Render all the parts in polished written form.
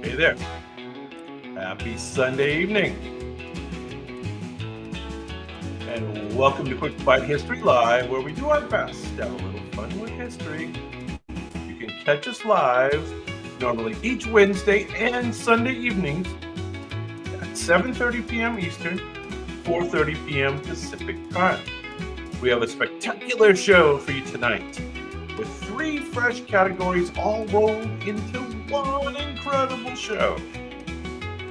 Hey there. Happy Sunday evening. And welcome to Quick Bite History Live, where we do our best to have a little fun with history. You can catch us live normally each Wednesday and Sunday evenings at 7:30 p.m. Eastern, 4:30 p.m. Pacific time. We have a spectacular show for you tonight with 3 fresh categories all rolled into one incredible show.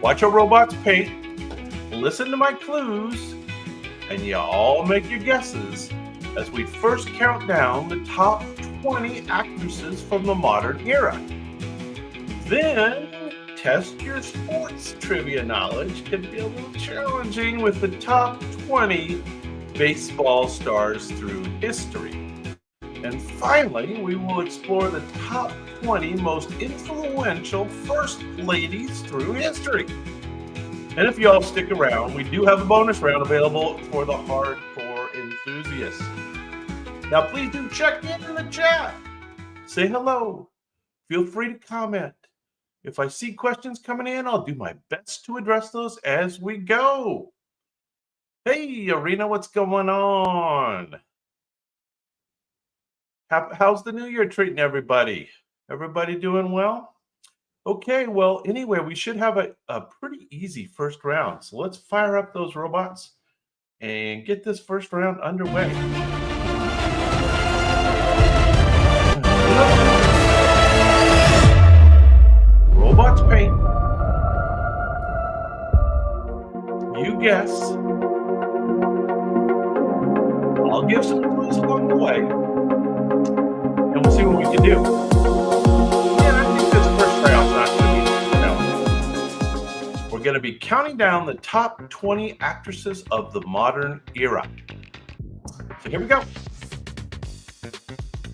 Watch our robots paint, listen to my clues, and you all make your guesses as we first count down the top 20 actresses from the modern era. Then, test your sports trivia knowledge. Can be a little challenging with the top 20 baseball stars through history. And finally, we will explore the top 20 most influential first ladies through history. And if you all stick around, we do have a bonus round available for the hardcore enthusiasts. Now, please do check in the chat. Say hello. Feel free to comment. If I see questions coming in, I'll do my best to address those as we go. Hey, Arena, what's going on? How's the new year treating everybody? Everybody doing well? Okay, well, anyway, we should have a pretty easy first round. So let's fire up those robots and get this first round underway. Robots paint. You guess. I'll give some clues along the way. And we'll see what we can do. Yeah, I think this first round's not going to be round. We're going to be counting down the top 20 actresses of the modern era. So here we go.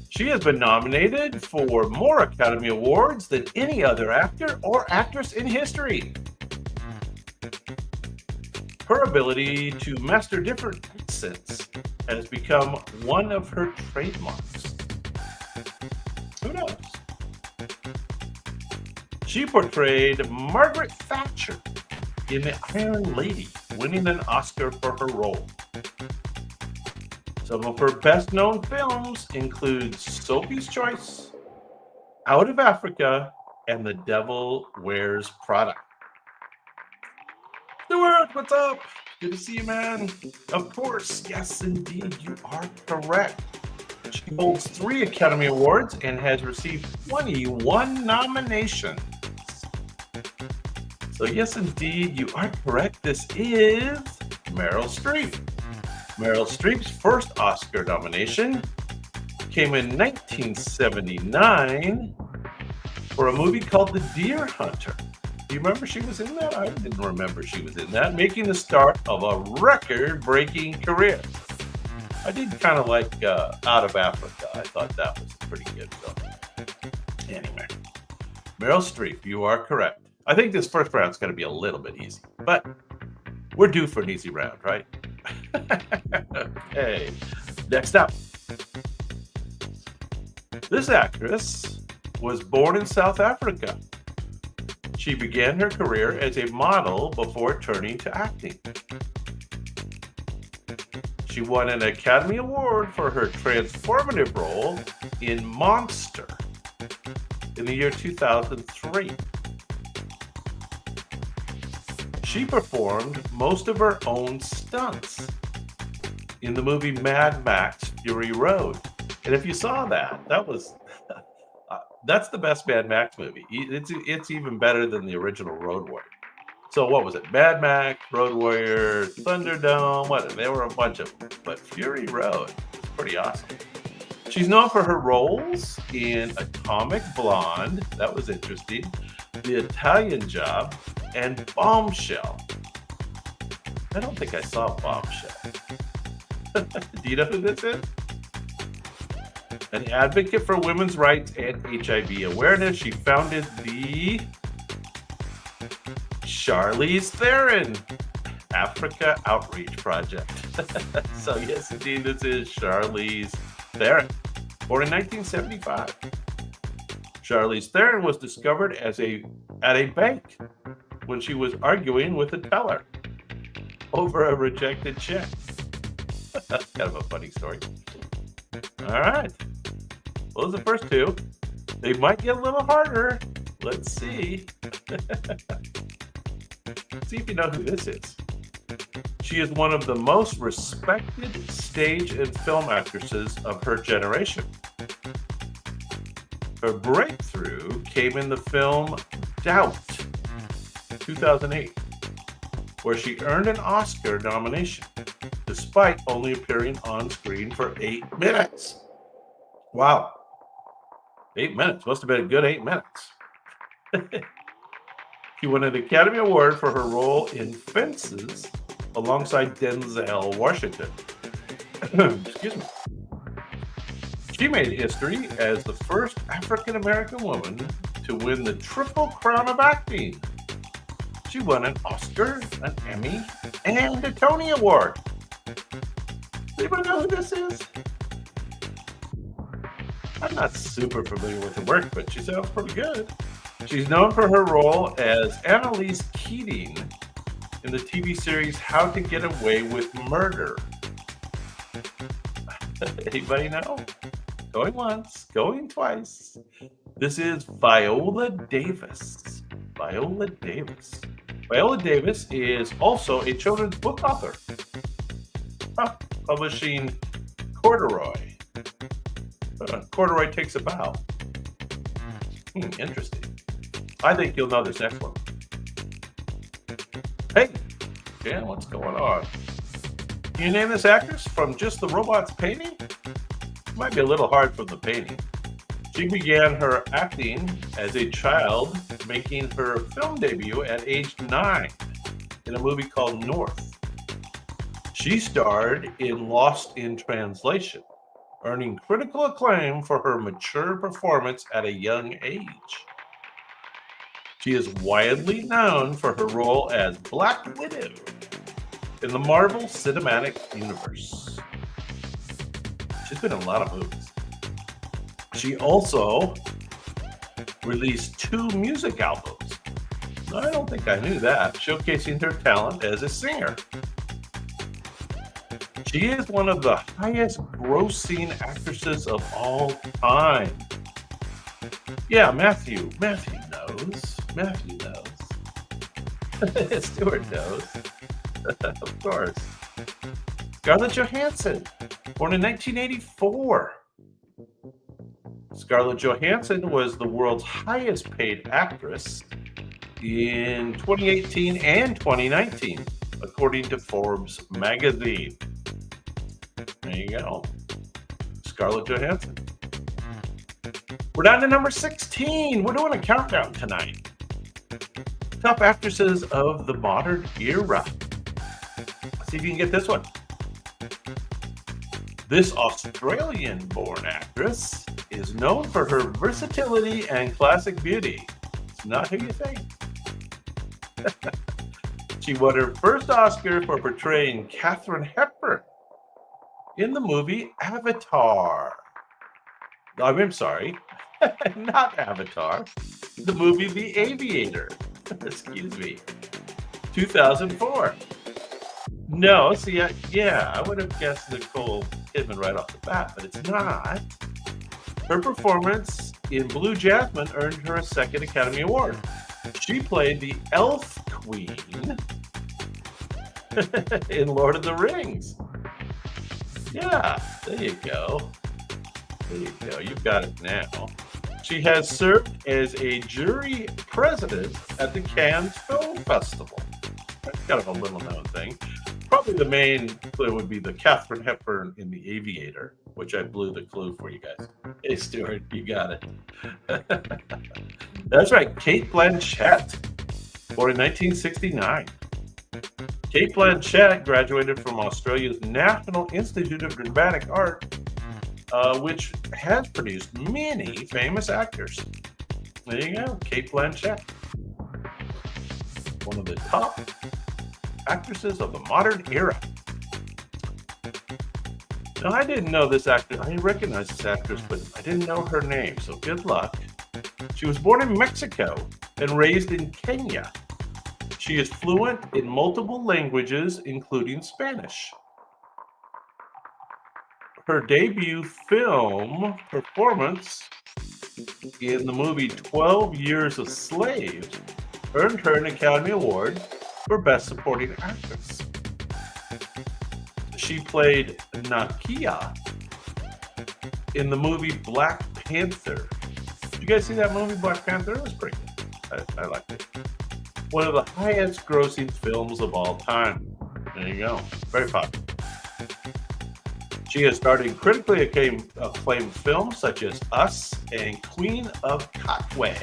She has been nominated for more Academy Awards than any other actor or actress in history. Her ability to master different accents has become one of her trademarks. Who knows? She portrayed Margaret Thatcher in The Iron Lady, winning an Oscar for her role. Some of her best-known films include Sophie's Choice, Out of Africa, and The Devil Wears Prada. Stuart, what's up? Good to see you, man. Of course, yes, indeed, you are correct. She holds 3 Academy Awards and has received 21 nominations. So yes, indeed, you are correct. This is Meryl Streep. Meryl Streep's first Oscar nomination came in 1979 for a movie called The Deer Hunter. Do you remember she was in that? I didn't remember she was in that, making the start of a record-breaking career. I did kind of like Out of Africa. I thought that was a pretty good film. Anyway, Meryl Streep, you are correct. I think this first round's going to be a little bit easy, but we're due for an easy round, right? Okay, next up. This actress was born in South Africa. She began her career as a model before turning to acting. She won an Academy Award for her transformative role in Monster in the year 2003. She performed most of her own stunts in the movie Mad Max Fury Road. And if you saw that, that's the best Mad Max movie. It's even better than the original Road Warrior. So what was it? Mad Max, Road Warrior, Thunderdome, there were a bunch of them. But Fury Road is pretty awesome. She's known for her roles in Atomic Blonde, that was interesting, The Italian Job, and Bombshell. I don't think I saw Bombshell. Do you know who this is? An advocate for women's rights and HIV awareness, she founded the Charlize Theron Africa Outreach Project. So yes, indeed, this is Charlize Theron, born in 1975. Charlize Theron was discovered at a bank when she was arguing with a teller over a rejected check. That's kind of a funny story. All right. Those are the first two. They might get a little harder. Let's see. See if you know who this is. She is one of the most respected stage and film actresses of her generation. Her breakthrough came in the film Doubt, 2008, where she earned an Oscar nomination, despite only appearing on screen for 8 minutes. Wow. 8 minutes. Must have been a good 8 minutes. She won an Academy Award for her role in Fences alongside Denzel Washington. Excuse me. She made history as the first African-American woman to win the Triple Crown of Acting. She won an Oscar, an Emmy, and a Tony Award. Does anybody know who this is? I'm not super familiar with her work, but she sounds pretty good. She's known for her role as Annalise Keating in the TV series How to Get Away with Murder. Anybody know? Going once, going twice. This is Viola Davis. Viola Davis. Viola Davis is also a children's book author, publishing Corduroy. Corduroy Takes a Bow. Interesting. I think you'll know this next one. Hey, Jan, what's going on? Can you name this actress from just the robots painting? It might be a little hard from the painting. She began her acting as a child, making her film debut at age 9 in a movie called North. She starred in Lost in Translation, earning critical acclaim for her mature performance at a young age. She is widely known for her role as Black Widow in the Marvel Cinematic Universe. She's been in a lot of movies. She also released 2 music albums. I don't think I knew that, showcasing her talent as a singer. She is one of the highest grossing actresses of all time. Yeah, Matthew knows. Matthew knows. Stuart knows. Of course. Scarlett Johansson, born in 1984. Scarlett Johansson was the world's highest paid actress in 2018 and 2019, according to Forbes magazine. There you go. Scarlett Johansson. We're down to number 16. We're doing a countdown tonight. Top actresses of the modern era. Let's see if you can get this one. This Australian-born actress is known for her versatility and classic beauty. It's not who you think. She won her first Oscar for portraying Katharine Hepburn in the movie Avatar. I'm sorry, not Avatar. The movie The Aviator. Excuse me. 2004. No, see, I would have guessed Nicole Kidman right off the bat, but it's not. Her performance in Blue Jasmine earned her a second Academy Award. She played the Elf Queen in Lord of the Rings. Yeah, there you go. There you go. You've got it now. She has served as a jury president at the Cannes Film Festival. That's kind of a little known thing. Probably the main clue would be the Katharine Hepburn in The Aviator, which I blew the clue for you guys. Hey, Stuart, you got it. That's right, Cate Blanchett, born in 1969. Cate Blanchett graduated from Australia's National Institute of Dramatic Art, which has produced many famous actors. There you go, Cate Blanchett. One of the top actresses of the modern era. Now, I didn't know this actress. I recognize this actress, but I didn't know her name, so good luck. She was born in Mexico and raised in Kenya. She is fluent in multiple languages, including Spanish. Her debut film performance in the movie 12 Years a Slave earned her an Academy Award for Best Supporting Actress. She played Nakia in the movie Black Panther. You guys see that movie, Black Panther? It was pretty good. I liked it. One of the highest grossing films of all time. There you go. Very popular. She has starred in critically acclaimed films such as Us and Queen of Katwe.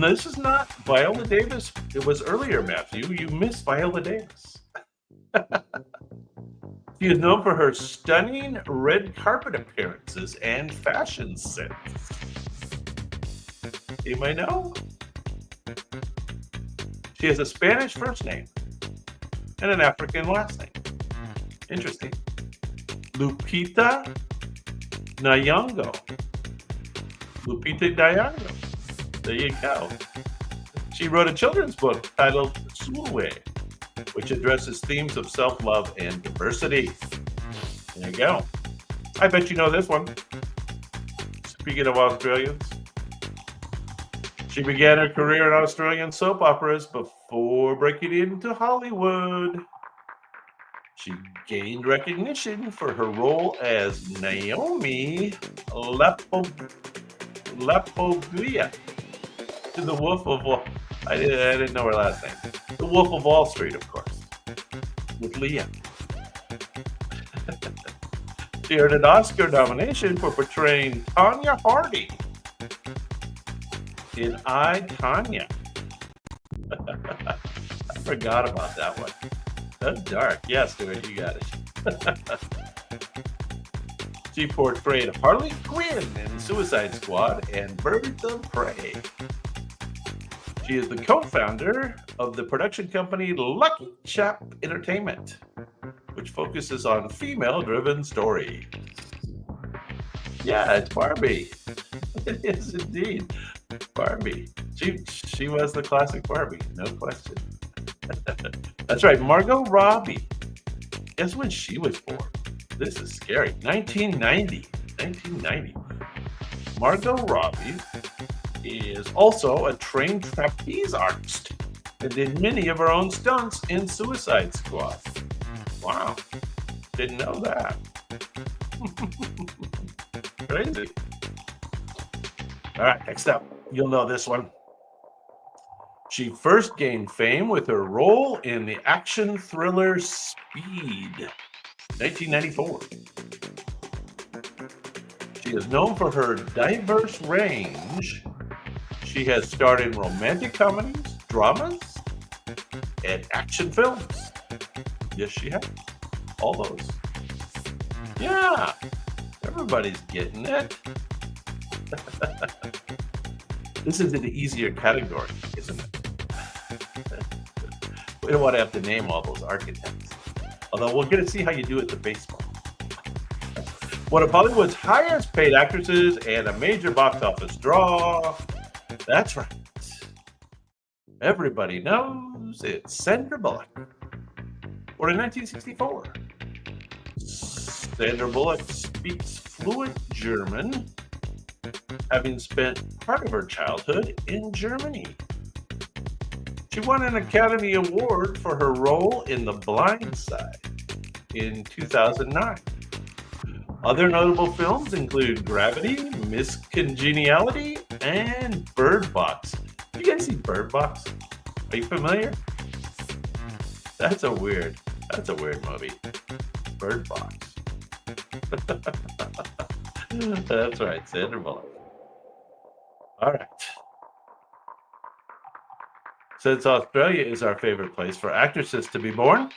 This is not Viola Davis. It was earlier, Matthew. You missed Viola Davis. She is known for her stunning red carpet appearances and fashion sense. You might know? She has a Spanish first name and an African last name. Interesting. Lupita Nyong'o. Lupita Nyong'o. There you go. She wrote a children's book titled Sulwe, which addresses themes of self-love and diversity. There you go. I bet you know this one. Speaking of Australians, she began her career in Australian soap operas before breaking into Hollywood. She gained recognition for her role as Naomi Lapoglia in The Wolf of Wall. I didn't know her last name. The Wolf of Wall Street, of course, with Leah. She earned an Oscar nomination for portraying Tanya Harding in I, Tanya. I forgot about that one. That's dark. Yes, Stuart, you got it. She portrayed Harley Quinn in Suicide Squad and Birds of Prey. She is the co-founder of the production company Lucky Chap Entertainment, which focuses on female-driven stories. Yeah, it's Barbie. It is indeed Barbie. She was the classic Barbie, no question. That's right, Margot Robbie. Guess when she was born? This is scary. 1990. Margot Robbie is also a trained trapeze artist and did many of her own stunts in Suicide Squad. Wow, didn't know that. Crazy. All right, next up, you'll know this one. She first gained fame with her role in the action thriller Speed, 1994. She is known for her diverse range. She has starred in romantic comedies, dramas, and action films. Yes, she has. All those. Yeah, everybody's getting it. This is an easier category, isn't it? We don't want to have to name all those architects. Although we're going to see how you do it in baseball. One of Hollywood's highest paid actresses and a major box office draw. That's right. Everybody knows it's Sandra Bullock. Born in 1964. Sandra Bullock speaks fluent German, having spent part of her childhood in Germany. She won an Academy Award for her role in The Blind Side in 2009. Other notable films include Gravity, Miss Congeniality, and Bird Box. You guys see Bird Box? Are you familiar? That's a weird movie. Bird Box. That's right, Sandra Bullock. All right. Since Australia is our favorite place for actresses to be born,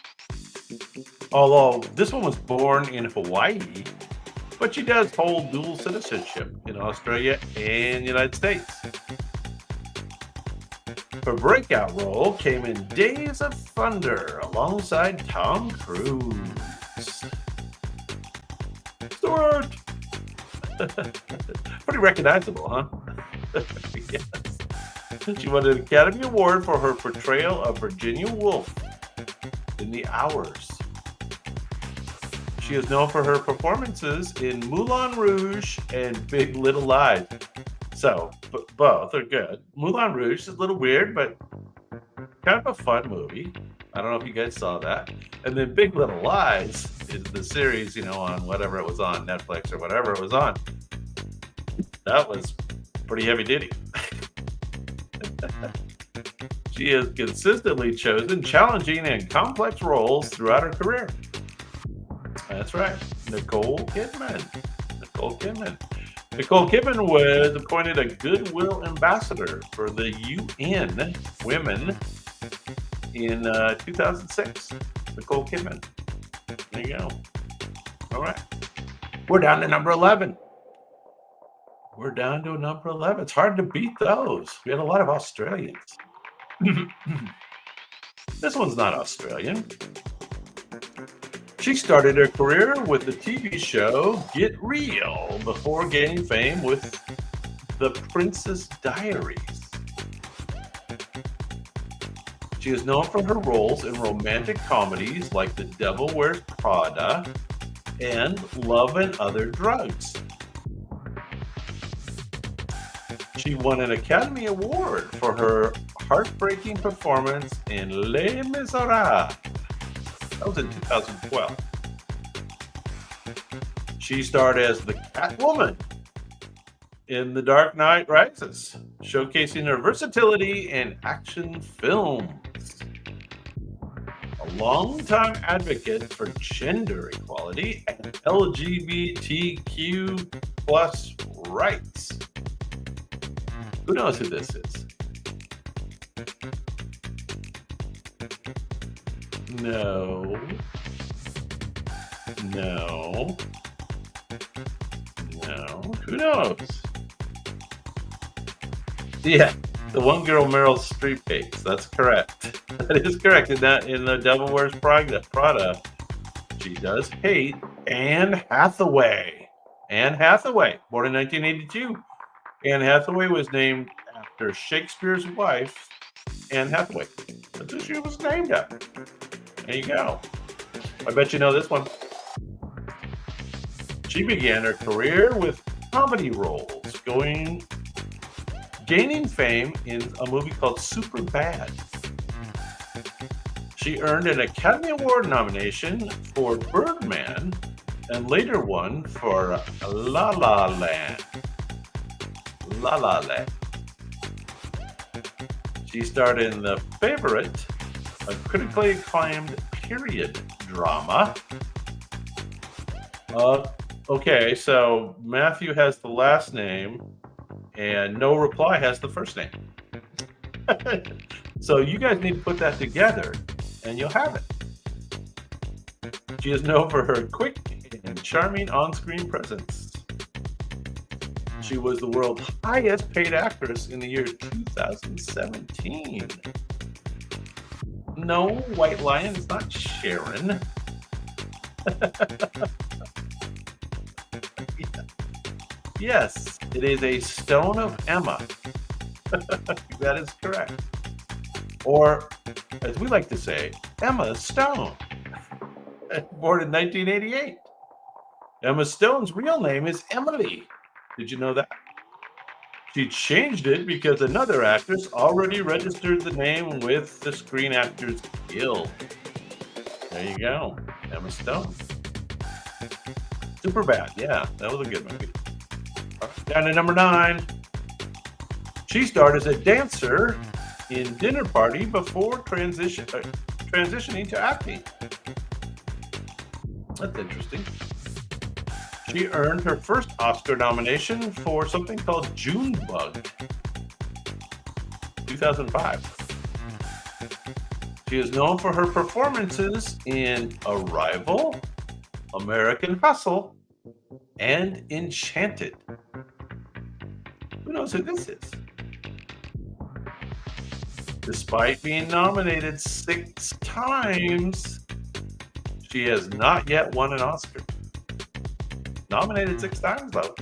although this one was born in Hawaii, but she does hold dual citizenship in Australia and the United States. Her breakout role came in Days of Thunder alongside Tom Cruise. Stuart! Pretty recognizable, huh? Yes. She won an Academy Award for her portrayal of Virginia Woolf in The Hours. She is known for her performances in Moulin Rouge and Big Little Lies. So, both are good. Moulin Rouge is a little weird, but kind of a fun movie. I don't know if you guys saw that. And then Big Little Lies is the series, on whatever it was on, Netflix or whatever it was on. That was pretty heavy duty. She has consistently chosen challenging and complex roles throughout her career. That's right, Nicole Kidman. Nicole Kidman was appointed a Goodwill Ambassador for the UN Women in 2006. Nicole Kidman. There you go. All right. We're down to number 11. It's hard to beat those. We had a lot of Australians. This one's not Australian. She started her career with the TV show Get Real before gaining fame with The Princess Diaries. She is known for her roles in romantic comedies like The Devil Wears Prada and Love and Other Drugs. She won an Academy Award for her heartbreaking performance in Les Miserables. That was in 2012. She starred as the Catwoman in The Dark Knight Rises, showcasing her versatility in action films. A longtime advocate for gender equality and LGBTQ plus rights. Who knows who this is? No. Who knows? Yeah, the one girl Meryl Streep hates. That's correct. That is correct. In The Devil Wears Prada, she does hate Anne Hathaway. Anne Hathaway, born in 1982. Anne Hathaway was named after Shakespeare's wife, Anne Hathaway. That's who she was named after. There you go. I bet you know this one. She began her career with comedy roles, gaining fame in a movie called Super Bad. She earned an Academy Award nomination for Birdman and later won for La La Land. La La Land. She starred in The Favorite, a critically acclaimed period drama. Okay, so Matthew has the last name and No Reply has the first name. So you guys need to put that together and you'll have it. She is known for her quick and charming on-screen presence. She was the world's highest paid actress in the year 2017. No, White Lion, it's not Sharon. Yes, it is a stone of Emma. That is correct. Or, as we like to say, Emma Stone. Born in 1988. Emma Stone's real name is Emily. Did you know that? She changed it because another actress already registered the name with the Screen Actors Guild. There you go. Emma Stone. Super Bad. Yeah, that was a good movie. Down to number 9. She starred as a dancer in Dinner Party before transitioning to acting. That's interesting. She earned her first Oscar nomination for something called Junebug, 2005. She is known for her performances in Arrival, American Hustle, and Enchanted. Who knows who this is? Despite being nominated 6 times, she has not yet won an Oscar. Nominated 6 times, though.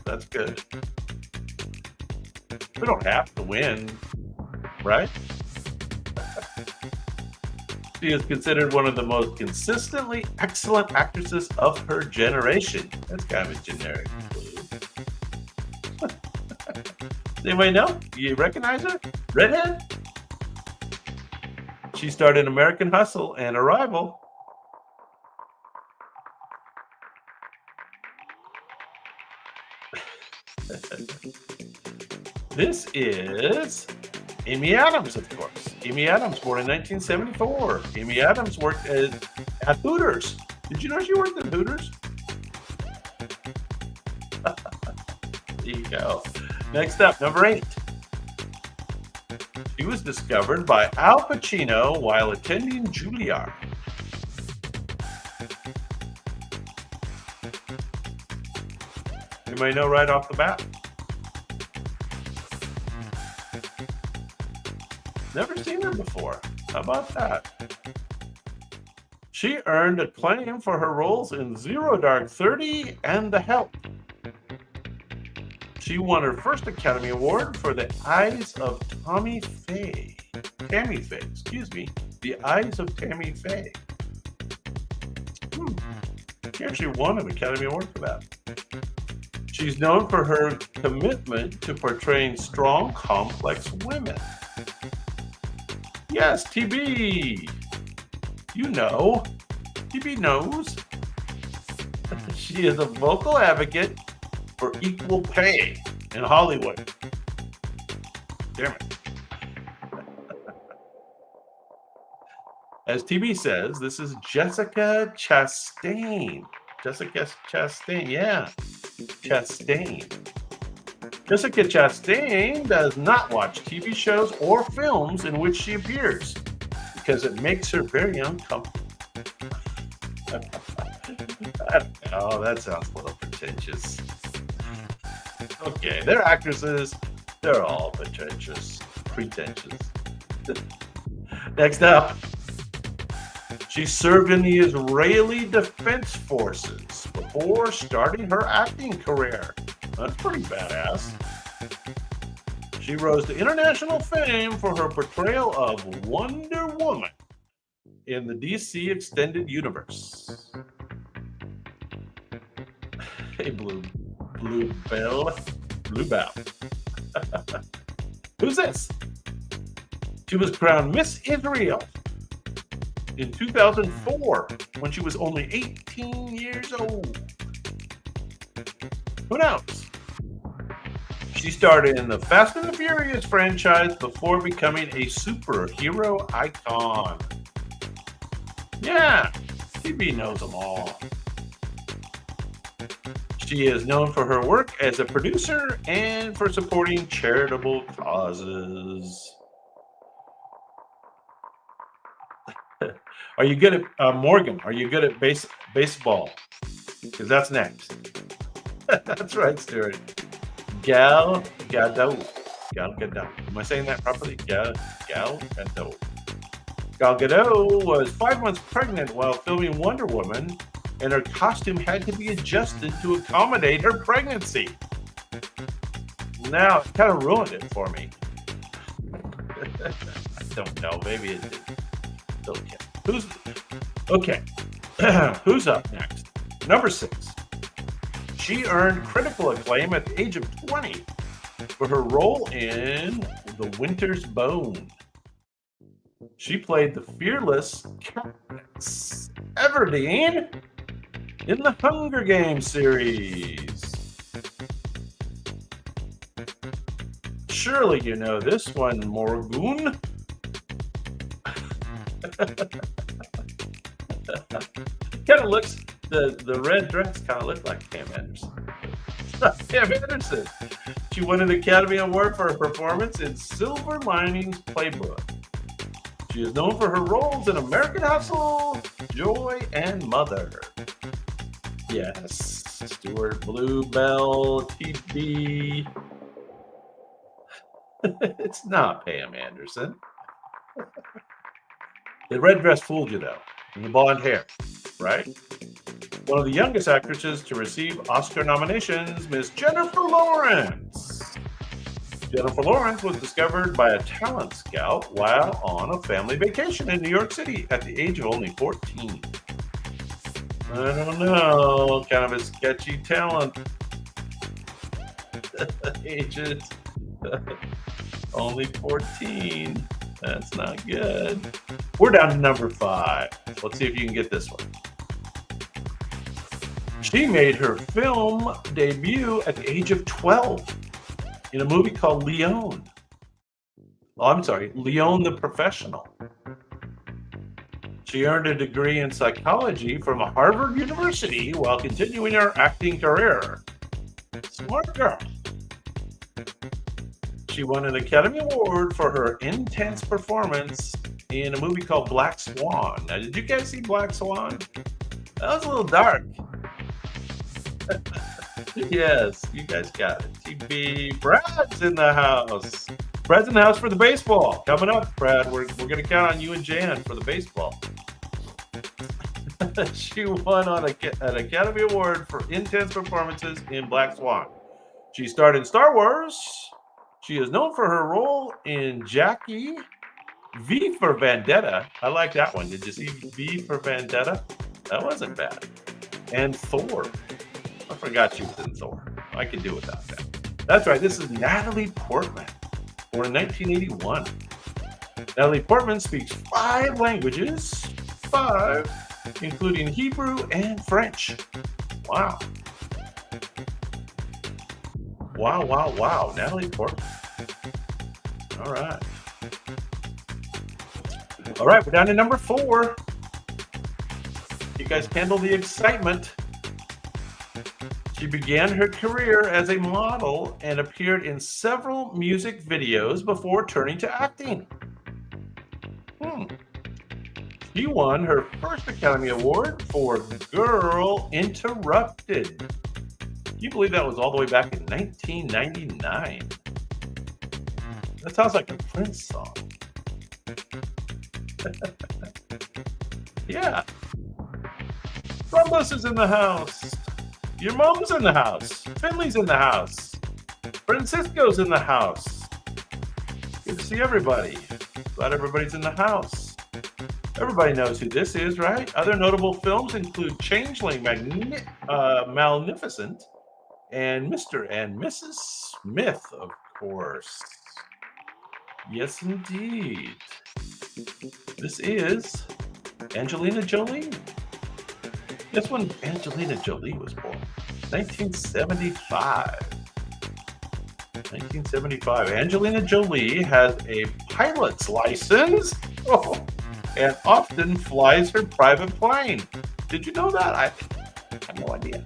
That's good. We don't have to win, right? She is considered one of the most consistently excellent actresses of her generation. That's kind of a generic clue. Does anybody know? You recognize her? Redhead? She starred in American Hustle and Arrival. This is Amy Adams, of course. Amy Adams, born in 1974. Amy Adams worked at Hooters. Did you know she worked at Hooters? There you go. Next up, number 8. She was discovered by Al Pacino while attending Juilliard. You may know right off the bat. Never seen her before. How about that? She earned acclaim for her roles in Zero Dark 30 and The Help. She won her first Academy Award for The Eyes of Tammy Faye. The Eyes of Tammy Faye. She actually won an Academy Award for that. She's known for her commitment to portraying strong, complex women. Yes, TB. You know. TB knows. She is a vocal advocate for equal pay in Hollywood. Damn it. As TB says, this is Jessica Chastain. Jessica Chastain, yeah. Chastain. Jessica Chastain does not watch TV shows or films in which she appears because it makes her very uncomfortable. Oh, that sounds a little pretentious. Okay, they're actresses. They're all pretentious. Next up, she served in the Israeli Defense Forces before starting her acting career. That's pretty badass. She rose to international fame for her portrayal of Wonder Woman in the DC Extended Universe. Hey, Bluebell. Who's this? She was crowned Miss Israel in 2004 when she was only 18 years old. Who knows? She started in the Fast and the Furious franchise before becoming a superhero icon. Yeah, TB knows them all. She is known for her work as a producer and for supporting charitable causes. Are you good at Morgan? Are you good at baseball? Because that's next. That's right, Stuart. Gal Gadot. Am I saying that properly? Gal Gadot. Gal Gadot was 5 months pregnant while filming Wonder Woman, and her costume had to be adjusted to accommodate her pregnancy. Now, it kind of ruined it for me. I don't know. Maybe it did. Okay. Who's up next? Number 6. She earned critical acclaim at the age of 20 for her role in The Winter's Bone. She played the fearless Katniss Everdeen in the Hunger Games series. Surely you know this one, Morgoon. Kind of looks, the red dress kind of looked like Pam Anderson. Pam Anderson. She won an Academy Award for her performance in Silver Linings Playbook. She is known for her roles in American Hustle, Joy, and Mother. Yes, Stuart Bluebell, TV. It's not Pam Anderson. The red dress fooled you, though, and the blonde hair, right? One of the youngest actresses to receive Oscar nominations, Miss Jennifer Lawrence. Jennifer Lawrence was discovered by a talent scout while on a family vacation in New York City at the age of only 14. I don't know, kind of a sketchy talent. Ages only 14. That's not good. We're down to number 5. Let's see if you can get this one. She made her film debut at the age of 12 in a movie called Leon. Oh, I'm sorry, Leon the Professional. She earned a degree in psychology from Harvard University while continuing her acting career. Smart girl. She won an Academy Award for her intense performance in a movie called Black Swan. Now, did you guys see Black Swan? That was a little dark. Yes, you guys got it. TB. Brad's in the house. Brad's in the house for the baseball. Coming up, Brad, we're going to count on you and Jan for the baseball. She won an Academy Award for intense performances in Black Swan. She starred in Star Wars. She is known for her role in Jackie, V for Vendetta. I like that one. Did you see V for Vendetta? That wasn't bad. And Thor. I forgot she was in Thor. I could do without that. That's right. This is Natalie Portman, born in 1981. Natalie Portman speaks 5 languages, 5, including Hebrew and French. Wow. Wow, wow, wow. Natalie Portman. All right. All right, we're down to number 4. You guys handle the excitement. She began her career as a model and appeared in several music videos before turning to acting. She won her first Academy Award for Girl Interrupted. Can you believe that was all the way back in 1999? That sounds like a Prince song. Yeah. Rumbus is in the house. Your mom's in the house. Finley's in the house. Francisco's in the house. Good to see everybody. Glad everybody's in the house. Everybody knows who this is, right? Other notable films include Changeling, Magnificent, and Mr. and Mrs. Smith, of course. Yes, indeed. This is Angelina Jolie. Guess when Angelina Jolie was born? 1975. 1975. Angelina Jolie has a pilot's license and often flies her private plane. Did you know that? I had no idea.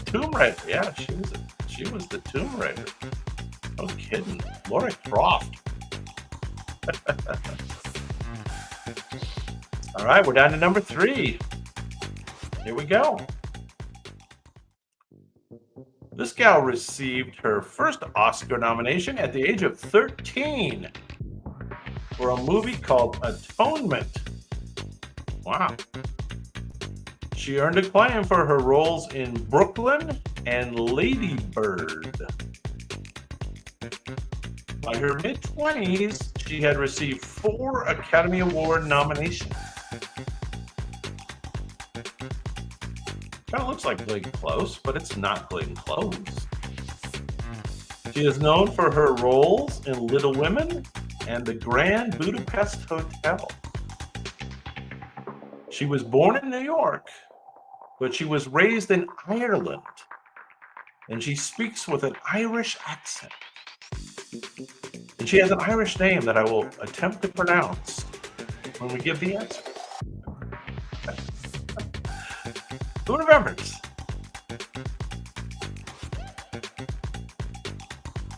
Tomb Raider. Yeah, she was the Tomb Raider. No kidding. Lara Croft. All right, we're down to number 3. Here we go. This gal received her first Oscar nomination at the age of 13 for a movie called Atonement. Wow. She earned acclaim for her roles in Brooklyn and Lady Bird. By her mid-20s, she had received 4 Academy Award nominations. Kind of looks like Glenn Close, but it's not Glenn Close. She is known for her roles in Little Women and the Grand Budapest Hotel. She was born in New York, but she was raised in Ireland, and she speaks with an Irish accent. And she has an Irish name that I will attempt to pronounce when we give the answer. Who remembers?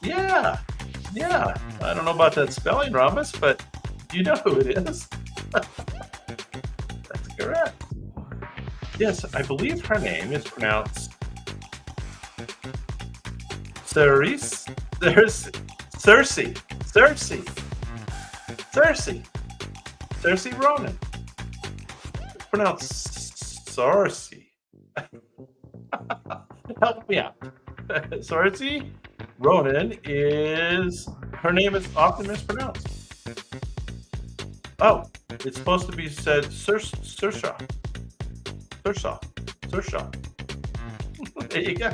Yeah. I don't know about that spelling, Rhombus, but you know who it is. That's correct. Yes, I believe her name is pronounced Cersei. Cersei Ronan. pronounced Sarsi. Help me out. Sarsi Ronan is her name is often mispronounced. Oh, it's supposed to be said Sersha. Sersha. Sersha. There you go.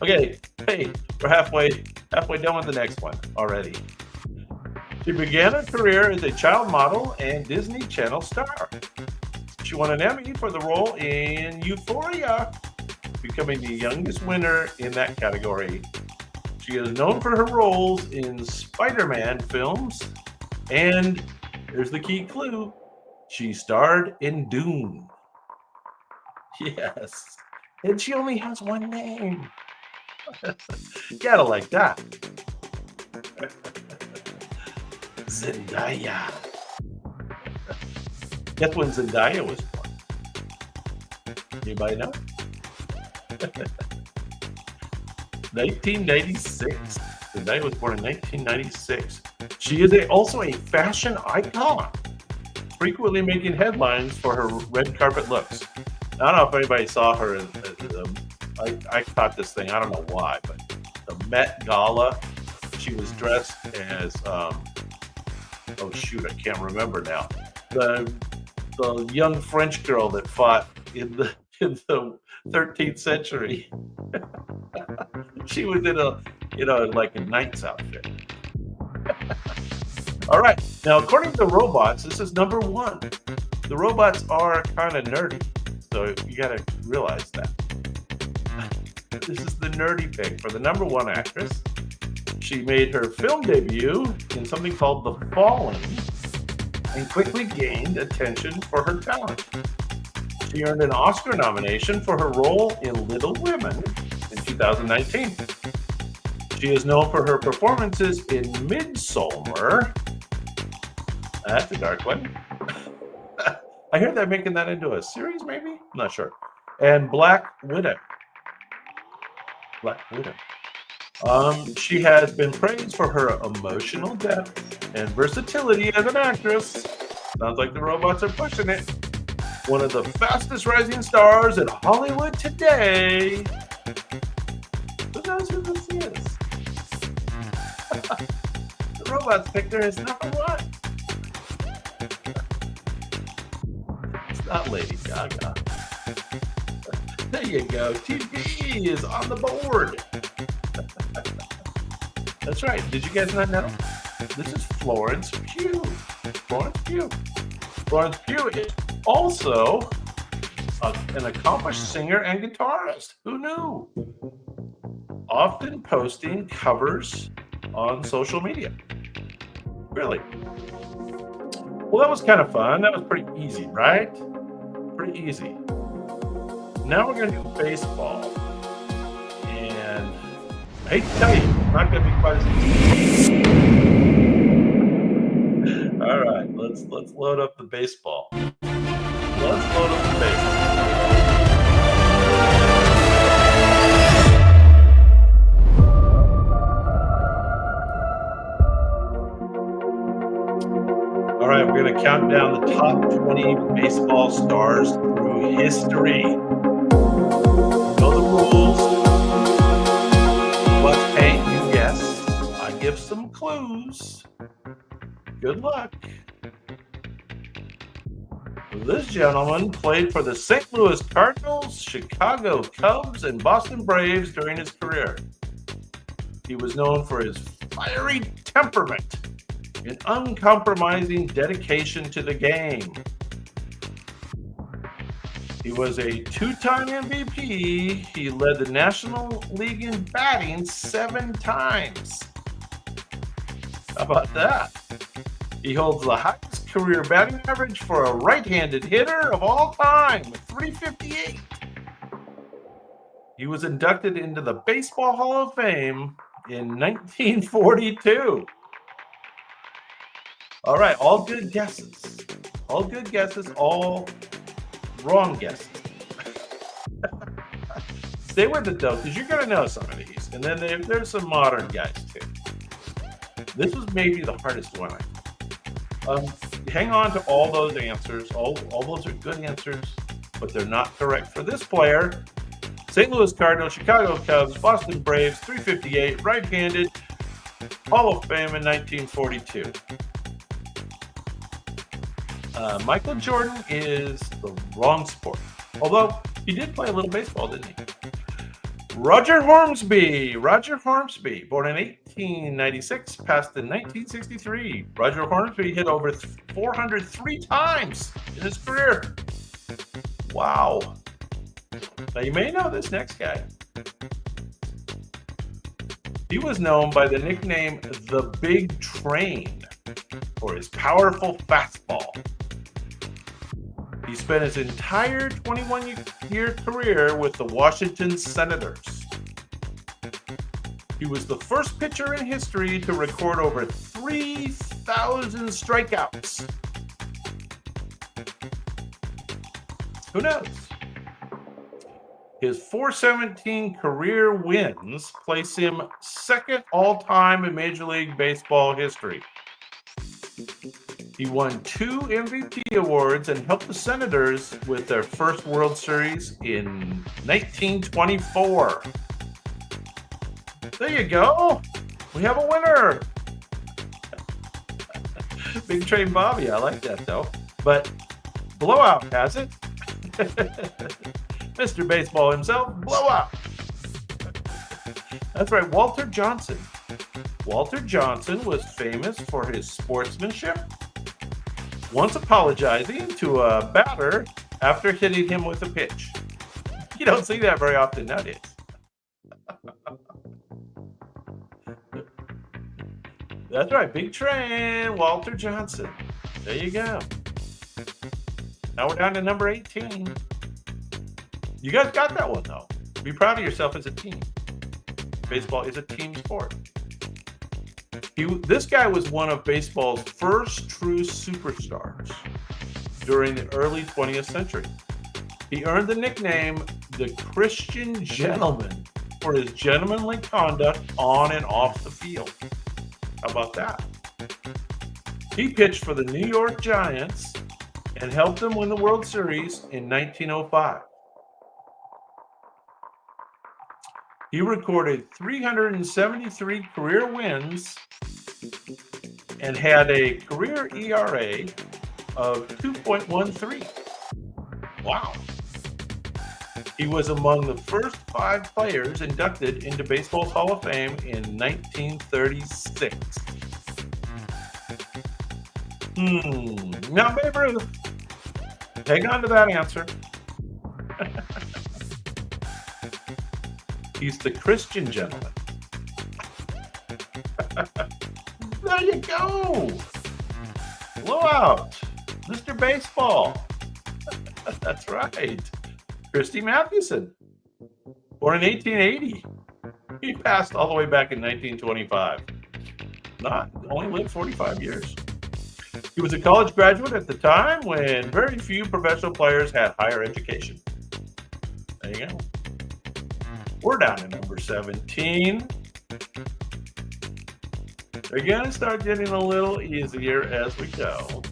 Okay, hey, we're halfway done with the next one already. She began her career as a child model and Disney Channel star. She won an Emmy for the role in Euphoria, becoming the youngest winner in that category. She is known for her roles in Spider-Man films, and here's the key clue, she starred in Dune. Yes, and she only has one name. Gotta like that. Zendaya. Guess when Zendaya was born? Anybody know? 1996. Zendaya was born in 1996. She is also a fashion icon, frequently making headlines for her red carpet looks. I don't know if anybody saw her. I caught this thing. I don't know why, but the Met Gala, she was dressed as oh shoot, I can't remember now. The young French girl that fought in the 13th century. She was in like a knight's outfit. All right, now according to the robots, this is number one. The robots are kind of nerdy, so you got to realize that. This is the nerdy pick for the number one actress. She made her film debut in something called The Fallen and quickly gained attention for her talent. She earned an Oscar nomination for her role in Little Women in 2019. She is known for her performances in Midsommar. That's a dark one. I hear they're making that into a series, maybe? I'm not sure. And Black Widow. Black Widow. She has been praised for her emotional depth and versatility as an actress. Sounds like the robots are pushing it. One of the fastest rising stars in Hollywood today. Who knows who this is? The robots picked her as number one. It's not Lady Gaga. There you go. TV is on the board. That's right. Did you guys not know? This is Florence Pugh. Florence Pugh. Florence Pugh is also an accomplished singer and guitarist. Who knew? Often posting covers on social media. Really? Well, that was kind of fun. That was pretty easy, right? Pretty easy. Now we're going to do baseball. And I hate to tell you, it's not going to be quite as easy. All right, let's load up the baseball. Let's load up the baseball. All right, we're going to count down the top 20 baseball stars through history. Know the rules. What's paint? You guess. I give some clues. Good luck. This gentleman played for the St. Louis Cardinals, Chicago Cubs, and Boston Braves during his career. He was known for his fiery temperament and uncompromising dedication to the game. He was a two-time MVP. He led the National League in batting 7 times. How about that? He holds the highest career batting average for a right-handed hitter of all time, with 358. He was inducted into the Baseball Hall of Fame in 1942. All right, all good guesses. All good guesses, all wrong guesses. Stay with it, though, because you're going to know some of these. And then there's some modern guys, too. This was maybe the hardest one, I think. hang on to all those answers. All those are good answers, but they're not correct for this player. St. Louis Cardinals, Chicago Cubs, Boston Braves, 358, right-handed, Hall of Fame in 1942. Michael Jordan is the wrong sport, although he did play a little baseball, didn't he? Roger Hornsby, born in 1896, passed in 1963. Roger Hornsby hit over 403 times in his career. Wow. Now you may know this next guy. He was known by the nickname The Big Train for his powerful fastball. He spent his entire 21-year career with the Washington Senators. He was the first pitcher in history to record over 3,000 strikeouts. Who knows? His 417 career wins place him second all-time in Major League Baseball history. He won 2 MVP awards and helped the Senators with their first World Series in 1924. There you go. We have a winner. Big Train Bobby. I like that, though. But blowout has it. Mr. Baseball himself, blowout. That's right, Walter Johnson. Walter Johnson was famous for his sportsmanship, once apologizing to a batter after hitting him with a pitch. You don't see that very often nowadays. That's right, Big Train, Walter Johnson. There you go. Now we're down to number 18. You guys got that one, though. Be proud of yourself as a team. Baseball is a team sport. This guy was one of baseball's first true superstars during the early 20th century. He earned the nickname the Christian Gentleman for his gentlemanly conduct on and off the field. How about that? He pitched for the New York Giants and helped them win the World Series in 1905. He recorded 373 career wins and had a career ERA of 2.13. Wow. He was among the first 5 players inducted into Baseball's Hall of Fame in 1936. Now, Babe Ruth, hang on to that answer. He's the Christian Gentleman. There you go. Blowout. Mr. Baseball. That's right. Christy Mathewson. Born in 1880. He passed all the way back in 1925. Only lived 45 years. He was a college graduate at the time when very few professional players had higher education. There you go. We're down to number 17. They're going to start getting a little easier as we go.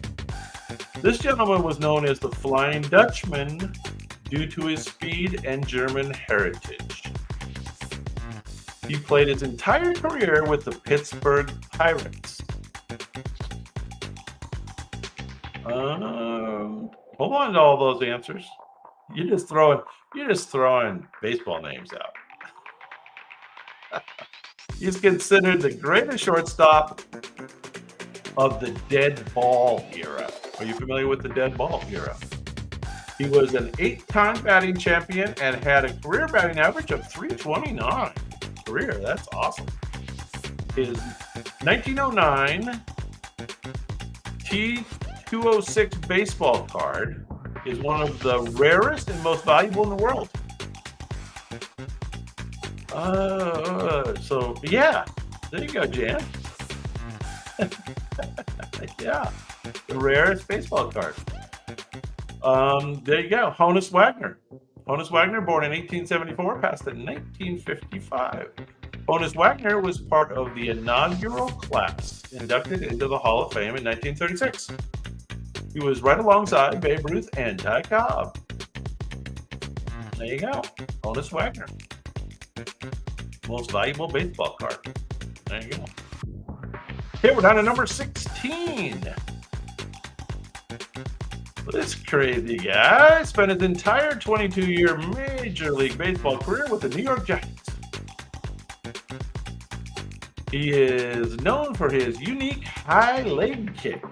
This gentleman was known as the Flying Dutchman due to his speed and German heritage. He played his entire career with the Pittsburgh Pirates. Hold on to all those answers. You're just throwing baseball names out. He's considered the greatest shortstop of the dead ball era. Are you familiar with the dead ball era? He was an 8-time batting champion and had a career batting average of .329. That's awesome. His 1909 T206 baseball card is one of the rarest and most valuable in the world. So yeah, there you go, Jan. Yeah, the rarest baseball card. There you go, Honus Wagner. Honus Wagner, born in 1874, passed in 1955. Honus Wagner was part of the inaugural class inducted into the Hall of Fame in 1936. He was right alongside Babe Ruth and Ty Cobb. There you go. Honus Wagner. Most valuable baseball card. There you go. Okay, we're down to number 16. This crazy guy spent his entire 22-year Major League Baseball career with the New York Giants. He is known for his unique high leg kick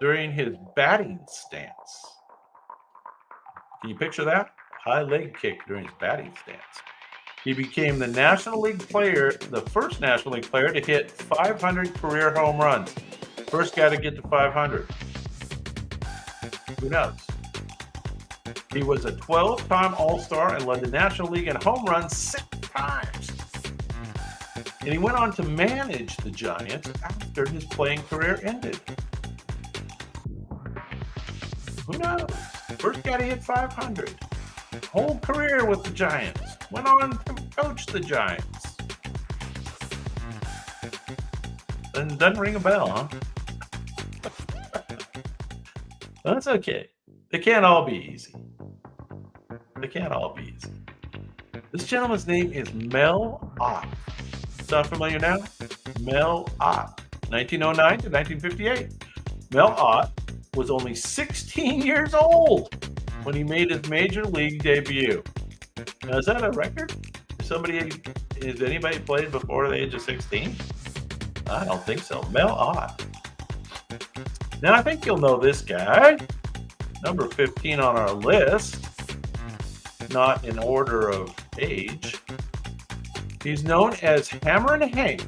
during his batting stance. Can you picture that? High leg kick during his batting stance. He became the National League player, the first National League player to hit 500 career home runs. First guy to get to 500. Who knows? He was a 12-time All-Star and led the National League in home runs 6 times. And he went on to manage the Giants after his playing career ended. Who knows? First guy to hit 500. Whole career with the Giants. Went on to coach the Giants. And doesn't ring a bell, huh? That's okay. They can't all be easy. They can't all be easy. This gentleman's name is Mel Ott. Sound familiar now? Mel Ott. 1909 to 1958. Mel Ott was only 16 years old when he made his Major League debut. Now, is that a record? Has anybody played before the age of 16? I don't think so. Mel Ott. Now, I think you'll know this guy. Number 15 on our list. Not in order of age. He's known as Hammerin' Hank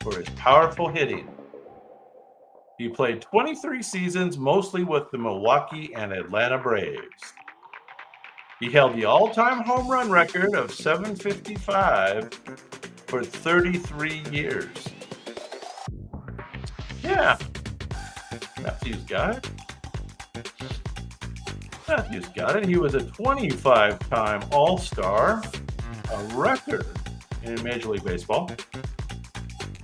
for his powerful hitting. He played 23 seasons, mostly with the Milwaukee and Atlanta Braves. He held the all-time home run record of 755 for 33 years. Yeah. Matthew's got it. Matthew's got it. He was a 25-time All-Star, a record in Major League Baseball.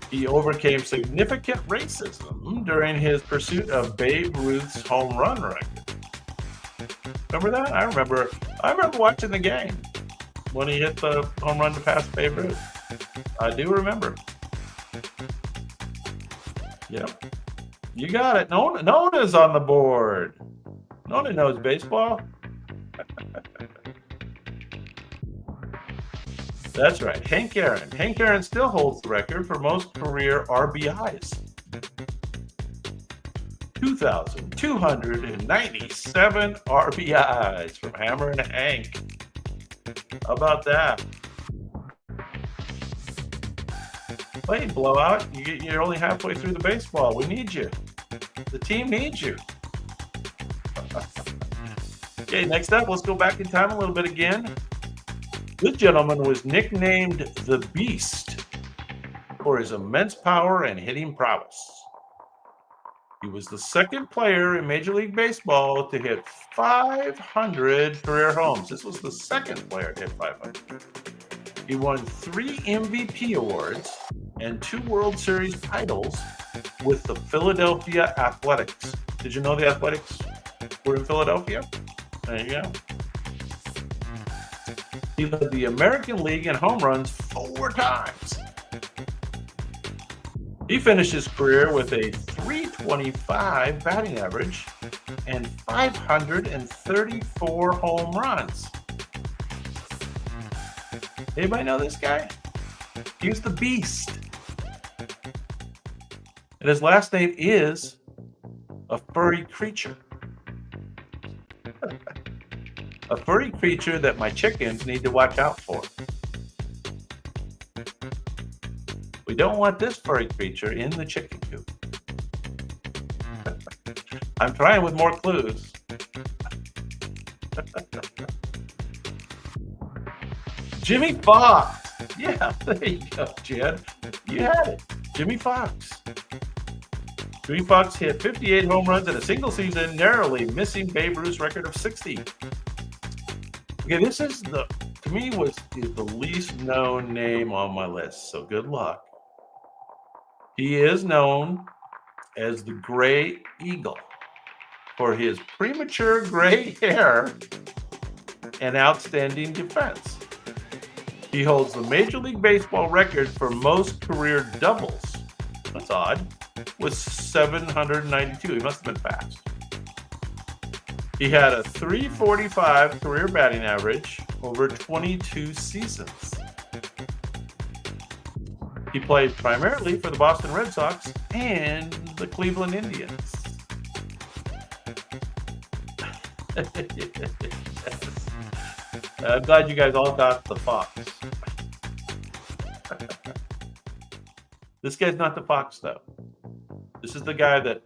He overcame significant racism during his pursuit of Babe Ruth's home run record. Remember that? I remember watching the game when he hit the home run to pass Babe Ruth. I do remember. Yep. You got it. Nona's on the board. Nona knows baseball. That's right. Hank Aaron. Hank Aaron still holds the record for most career RBIs. 2,297 RBIs from Hammerin' Hank. How about that? Play blowout. You're only halfway through the baseball. We need you. The team needs you. Okay, next up, let's go back in time a little bit again. This gentleman was nicknamed the Beast for his immense power and hitting prowess. He was the second player in Major League Baseball to hit 500 career homes. This was the second player to hit 500. He won 3 MVP awards and 2 World Series titles with the Philadelphia Athletics. Did you know the Athletics were in Philadelphia? There you go. He led the American League in home runs 4 times. He finished his career with a .325 batting average and 534 home runs. Anybody know this guy? He was the Beast. And his last name is a furry creature. A furry creature that my chickens need to watch out for. We don't want this furry creature in the chicken coop. I'm trying with more clues. Jimmy Fox. Yeah, there you go, Jed. You had it. Jimmy Fox. Jimmy Fox hit 58 home runs in a single season, narrowly missing Babe Ruth's record of 60. Okay, this is to me was the least known name on my list, so good luck. He is known as the Gray Eagle. for his premature gray hair and outstanding defense. He holds the Major League Baseball record for most career doubles. That's odd. With 792. He must have been fast. He had a .345 career batting average over 22 seasons. He played primarily for the Boston Red Sox and the Cleveland Indians. I'm glad you guys all got the Fox. This guy's not the Fox, though. This is the guy that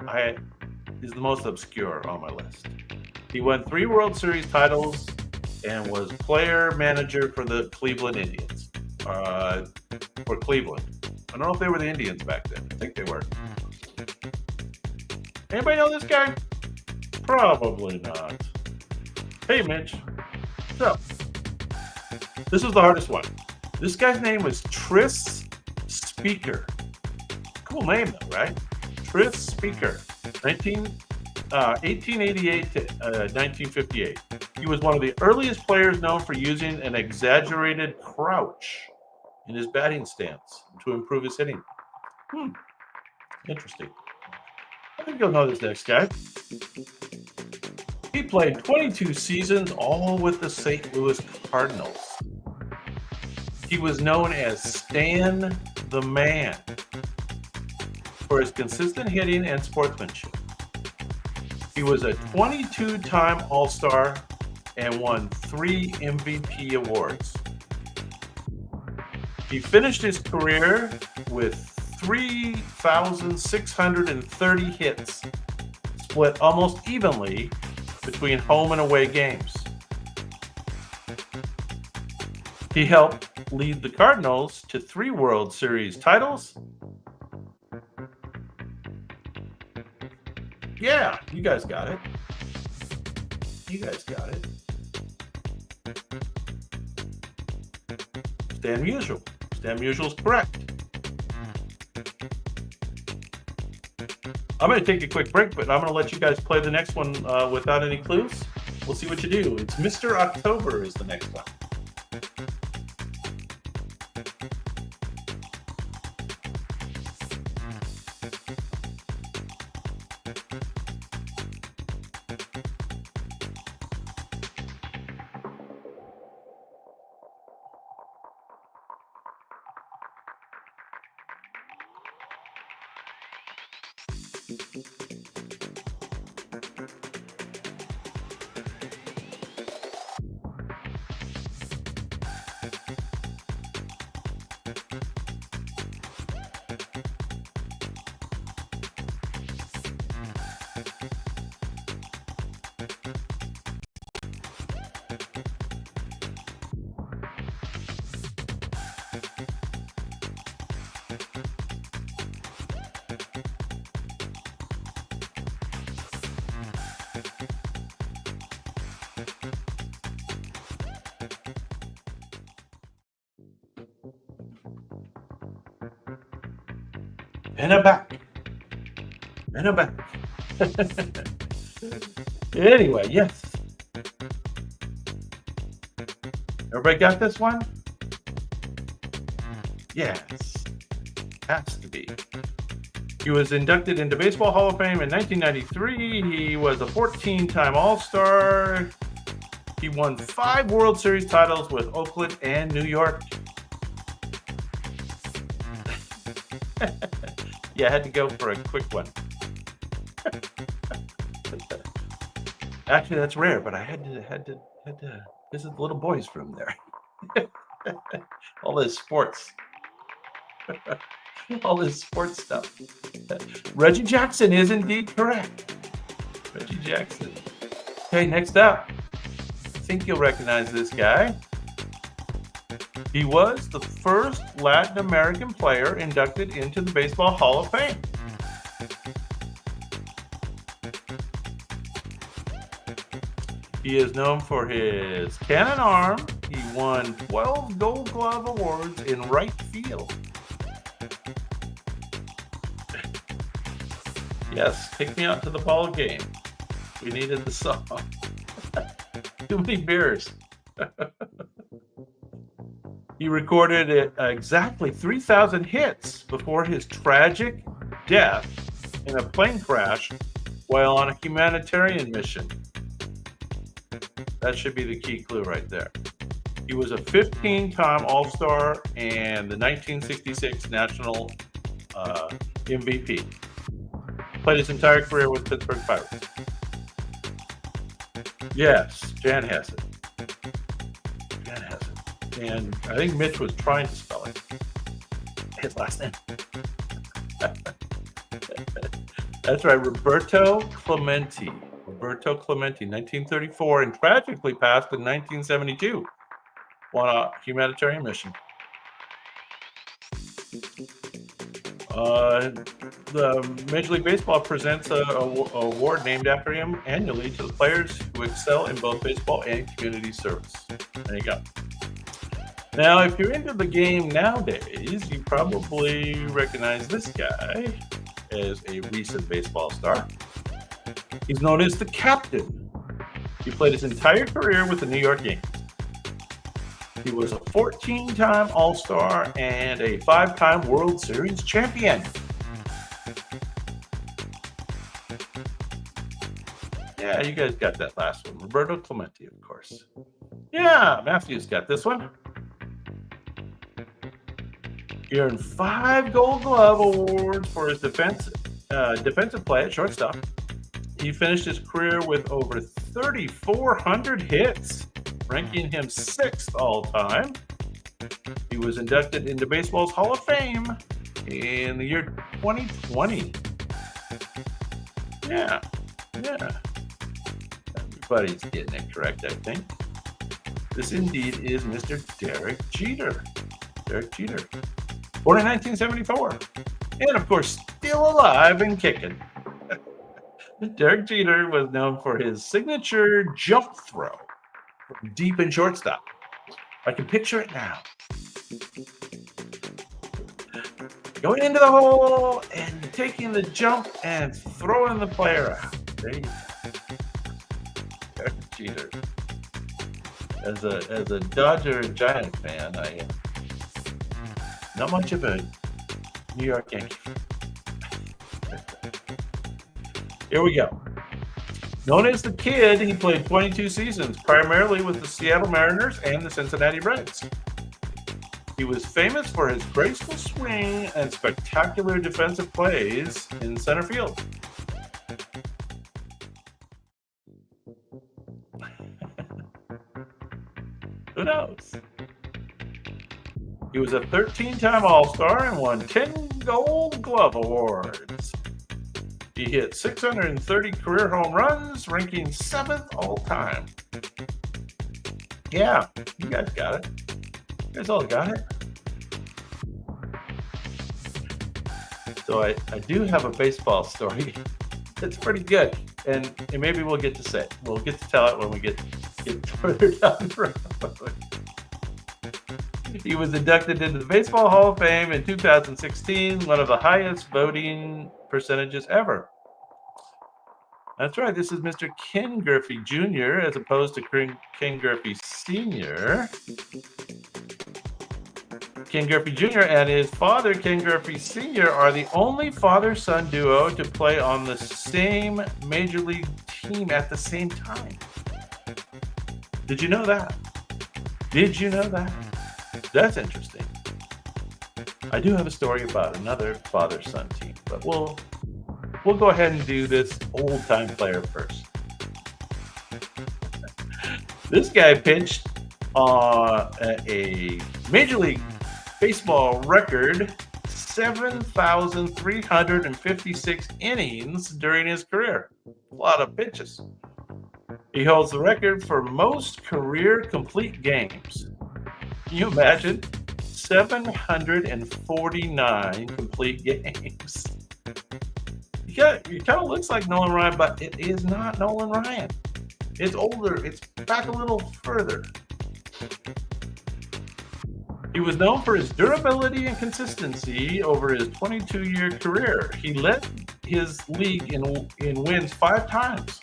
is the most obscure on my list. He won 3 World Series titles and was player manager for the Cleveland Indians. For Cleveland. I don't know if they were the Indians back then. I think they were. Anybody know this guy? Probably not. Hey, Mitch. So, this was the hardest one. This guy's name was Tris Speaker. Cool name, though, right? Tris Speaker. 1888 to 1958. He was one of the earliest players known for using an exaggerated crouch in his batting stance to improve his hitting. Interesting. I think you'll know this next guy. He played 22 seasons, all with the St. Louis Cardinals. He was known as Stan the Man for his consistent hitting and sportsmanship. He was a 22-time All-Star and won 3 MVP awards. He finished his career with 3,630 hits, split almost evenly between home and away games. He helped lead the Cardinals to 3 World Series titles. Yeah, you guys got it. You guys got it. Stan Musial. Stan Musial's correct. I'm going to take a quick break, but I'm going to let you guys play the next one without any clues. We'll see what you do. It's Mr. October is the next one. And I'm back. And I'm back. Anyway, yes. Everybody got this one? Yes. Has to be. He was inducted into Baseball Hall of Fame in 1993. He was a 14-time All-Star. He won 5 World Series titles with Oakland and New York. Yeah, I had to go for a quick one. Actually, that's rare, but I had to visit the little boys' room there. All this sports. All this sports stuff. Reggie Jackson is indeed correct. Reggie Jackson. Okay, next up. I think you'll recognize this guy. He was the first Latin American player inducted into the Baseball Hall of Fame. He is known for his cannon arm. He won 12 Gold Glove awards in right field. Yes, take me out to the ball game. We needed the song. Too many beers. He recorded exactly 3,000 hits before his tragic death in a plane crash while on a humanitarian mission. That should be the key clue right there. He was a 15-time All-Star and the 1966 National MVP. Played his entire career with Pittsburgh Pirates. Yes, Jan has it. Jan has it. And I think Mitch was trying to spell it. His last name. That's right, Roberto Clemente. Roberto Clemente, 1934, and tragically passed in 1972 on a humanitarian mission. The Major League Baseball presents an award named after him annually to the players who excel in both baseball and community service. There you go. Now, if you're into the game nowadays, you probably recognize this guy as a recent baseball star. He's known as the Captain. He played his entire career with the New York Yankees. He was a 14-time All-Star and a 5-time World Series champion. Yeah, you guys got that last one. Roberto Clemente, of course. Yeah, Matthew's got this one. He earned 5 Gold Glove awards for his defensive play at shortstop. He finished his career with over 3,400 hits, ranking him 6th all-time. He was inducted into baseball's Hall of Fame in the year 2020. Yeah. Everybody's getting it correct, I think. This indeed is Mr. Derek Jeter. Derek Jeter. Born in 1974. And, of course, still alive and kicking. Derek Jeter was known for his signature jump throw from deep in shortstop. I can picture it now. Going into the hole and taking the jump and throwing the player out. There you go. Derek Jeter. As a Dodger Giant fan, I am not much of a New York Yankee fan. Here we go. Known as the Kid, he played 22 seasons, primarily with the Seattle Mariners and the Cincinnati Reds. He was famous for his graceful swing and spectacular defensive plays in center field. Who knows? He was a 13-time All-Star and won 10 Gold Glove awards. He hit 630 career home runs, ranking 7th all-time. Yeah, you guys got it. You guys all got it. So I do have a baseball story that's pretty good, and maybe we'll get to say it. We'll get to tell it when we get further down the road. He was inducted into the Baseball Hall of Fame in 2016, one of the highest voting percentages ever. That's right. This is Mr. Ken Griffey Jr. as opposed to Ken Griffey Sr. Ken Griffey Jr. and his father, Ken Griffey Sr., are the only father-son duo to play on the same major league team at the same time. Did you know that? Did you know that? That's interesting. I do have a story about another father-son team, but we'll go ahead and do this old-time player first. This guy pitched a Major League Baseball record 7,356 innings during his career. A lot of pitches. He holds the record for most career complete games. Can you imagine? 749 complete games. He kind of looks like Nolan Ryan, but it is not Nolan Ryan. It's older. It's back a little further. He was known for his durability and consistency over his 22-year career. He led his league in wins 5 times.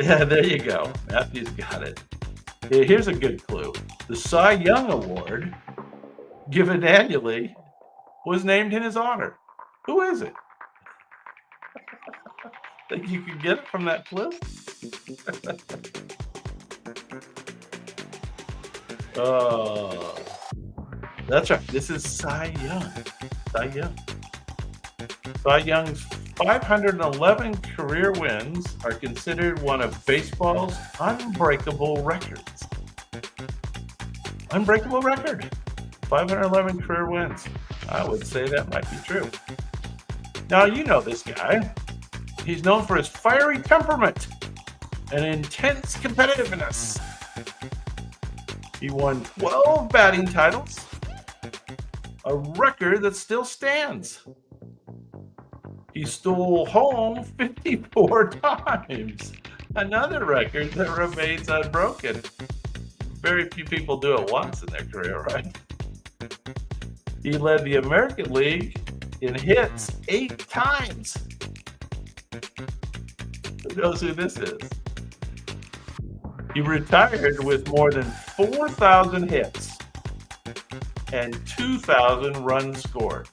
Yeah, there you go. Matthew's got it. Here's a good clue. The Cy Young Award, given annually, was named in his honor. Who is it? Think you could get it from that clue? Oh, that's right. This is Cy Young. Cy Young. Cy Young's 511 career wins are considered one of baseball's unbreakable records. Unbreakable record. 511 career wins. I would say that might be true. Now, you know this guy. He's known for his fiery temperament and intense competitiveness. He won 12 batting titles, a record that still stands. He stole home 54 times, another record that remains unbroken. Very few people do it once in their career, right? He led the American League in hits 8 times. Who knows who this is? He retired with more than 4,000 hits and 2,000 runs scored.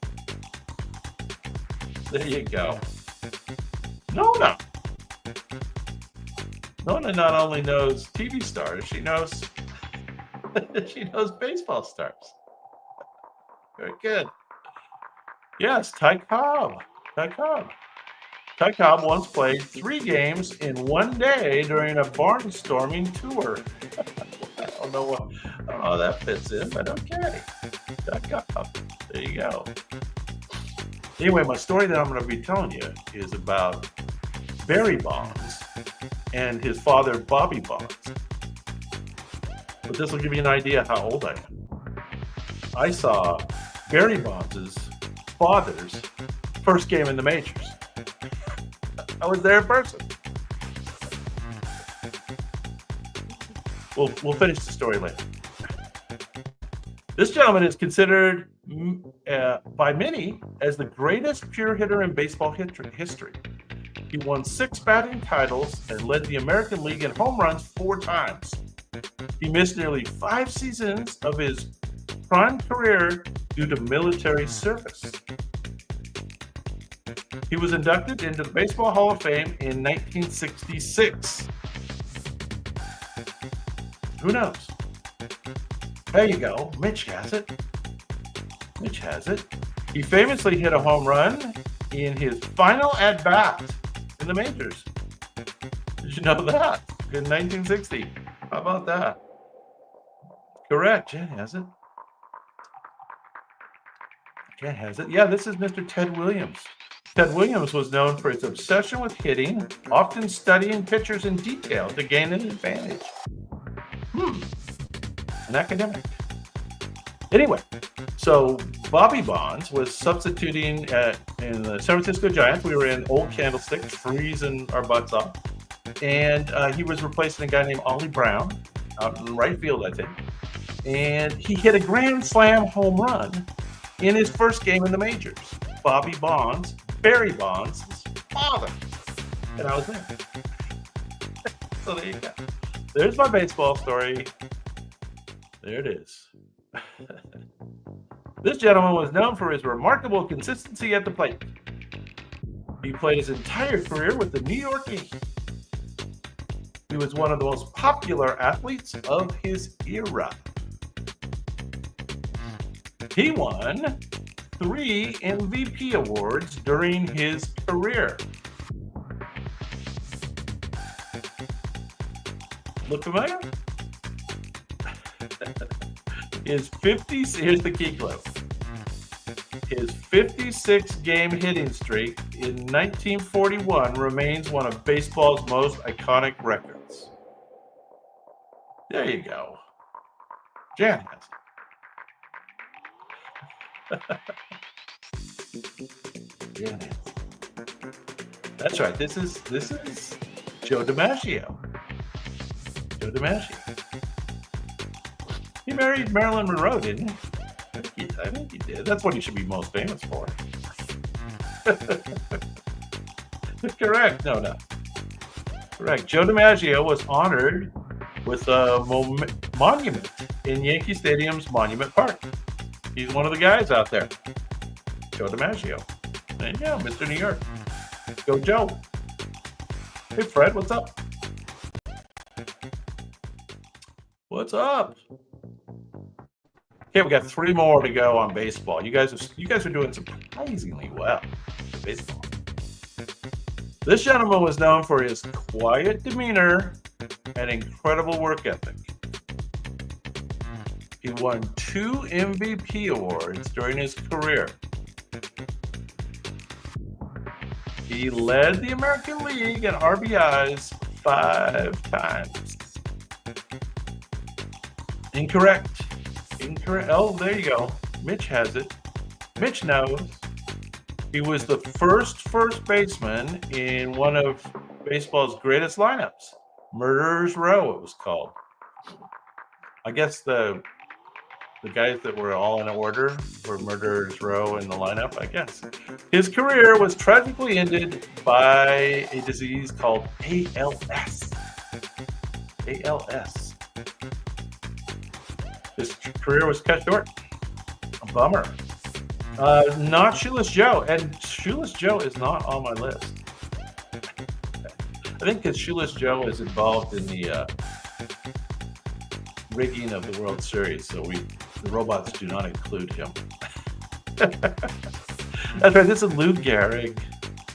There you go. Nona. Nona not only knows TV stars, she knows baseball stars. Very good. Yes, Ty Cobb. Ty Cobb. Ty Cobb once played 3 games in one day during a barnstorming tour. I don't know how that fits in, but okay. Ty Cobb. There you go. Anyway, my story that I'm going to be telling you is about Barry Bonds and his father, Bobby Bonds. But this will give you an idea how old I am. I saw Barry Bonds' father's first game in the majors. I was there in person. We'll finish the story later. This gentleman is considered by many as the greatest pure hitter in baseball history. He won 6 batting titles and led the American League in home runs 4 times. He missed nearly 5 seasons of his prime career due to military service. He was inducted into the Baseball Hall of Fame in 1966. Who knows? There you go. Mitch has it. Mitch has it. He famously hit a home run in his final at-bat in the majors. Did you know that? In 1960. How about that? Correct. Jen has it. Jen has it. Yeah, this is Mr. Ted Williams. Ted Williams was known for his obsession with hitting, often studying pitchers in detail to gain an advantage. An academic. Anyway, so Bobby Bonds was substituting in the San Francisco Giants. We were in Old Candlestick, freezing our butts off. And he was replacing a guy named Ollie Brown out in right field, I think. And he hit a grand slam home run in his first game in the majors. Bobby Bonds, Barry Bonds' father. And I was there. So there you go. There's my baseball story. There it is. This gentleman was known for his remarkable consistency at the plate. He played his entire career with the New York Yankees. He was one of the most popular athletes of his era. He won 3 MVP awards during his career. Look familiar? Here's the key clue. His 56-game hitting streak in 1941 remains one of baseball's most iconic records. There you go. Jan has it. Jan has it. That's right. This is Joe DiMaggio. Joe DiMaggio. He married Marilyn Monroe, didn't he? I think he did. That's what he should be most famous for. Correct. No. Correct. Joe DiMaggio was honored with a monument in Yankee Stadium's Monument Park. He's one of the guys out there. Joe DiMaggio. And yeah, Mr. New York. Go Joe. Hey Fred, what's up? What's up? Okay, we got 3 more to go on baseball. You guys are doing surprisingly well in baseball. This gentleman was known for his quiet demeanor and incredible work ethic. He won 2 MVP awards during his career. He led the American League in RBIs 5 times. Incorrect. Oh, there you go. Mitch has it. Mitch knows. He was the first baseman in one of baseball's greatest lineups. Murderer's Row, it was called. I guess the guys that were all in order were Murderer's Row in the lineup, I guess. His career was tragically ended by a disease called ALS. ALS. His career was cut short. A bummer. Not Shoeless Joe, and Shoeless Joe is not on my list. I think because Shoeless Joe is involved in the rigging of the World Series, so the robots do not include him. That's right, this is Lou Gehrig.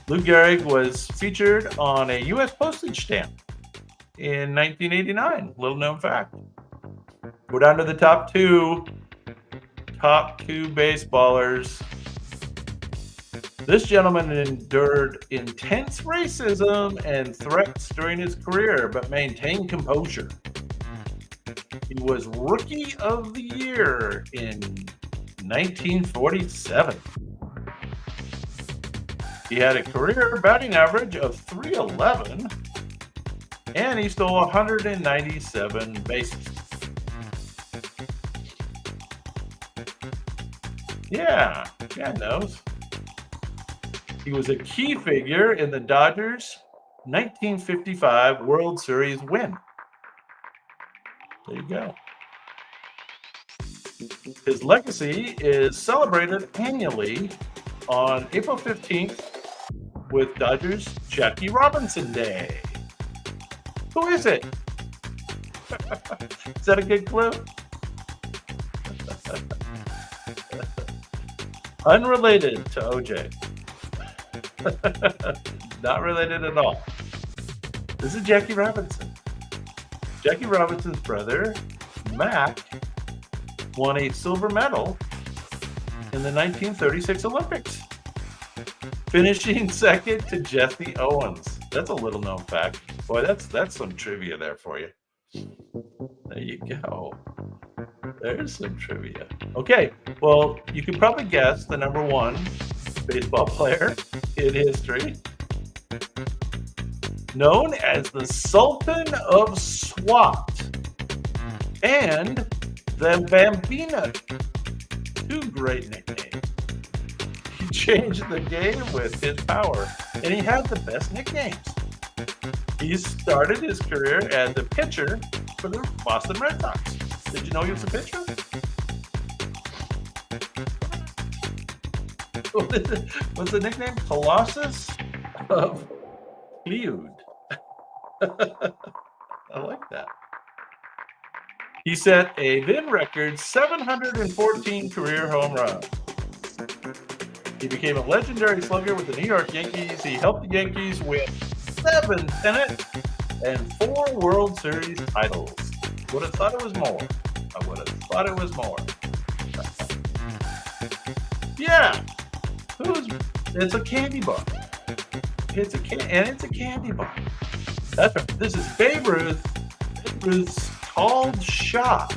Lou Gehrig was featured on a U.S. postage stamp in 1989. Little known fact. We're down to the top two baseballers. This gentleman endured intense racism and threats during his career, but maintained composure. He was Rookie of the Year in 1947. He had a career batting average of .311, and he stole 197 bases. Yeah, knows. He was a key figure in the Dodgers' 1955 World Series win. There you go. His legacy is celebrated annually on April 15th with Dodgers Jackie Robinson Day. Who is it? Is that a good clue? Unrelated to OJ. Not related at all. This is Jackie Robinson. Jackie Robinson's brother, Mac, won a silver medal in the 1936 Olympics, finishing second to Jesse Owens. That's a little known fact. Boy, that's some trivia there for you. There you go. There's some trivia. Okay, well, you can probably guess the number 1 baseball player in history, known as the Sultan of SWAT and the Bambina. 2 great nicknames. He changed the game with his power, and he had the best nicknames. He started his career as a pitcher for the Boston Red Sox. Did you know he was a pitcher? What's the nickname? Colossus of Cleud. I like that. He set a then record 714 career home runs. He became a legendary slugger with the New York Yankees. He helped the Yankees win 7 pennants and 4 World Series titles. Would have thought it was more. I would have thought it was more. Yeah. It's a candy bar. It's a candy bar. That's right. This is Babe Ruth. Babe Ruth's called shot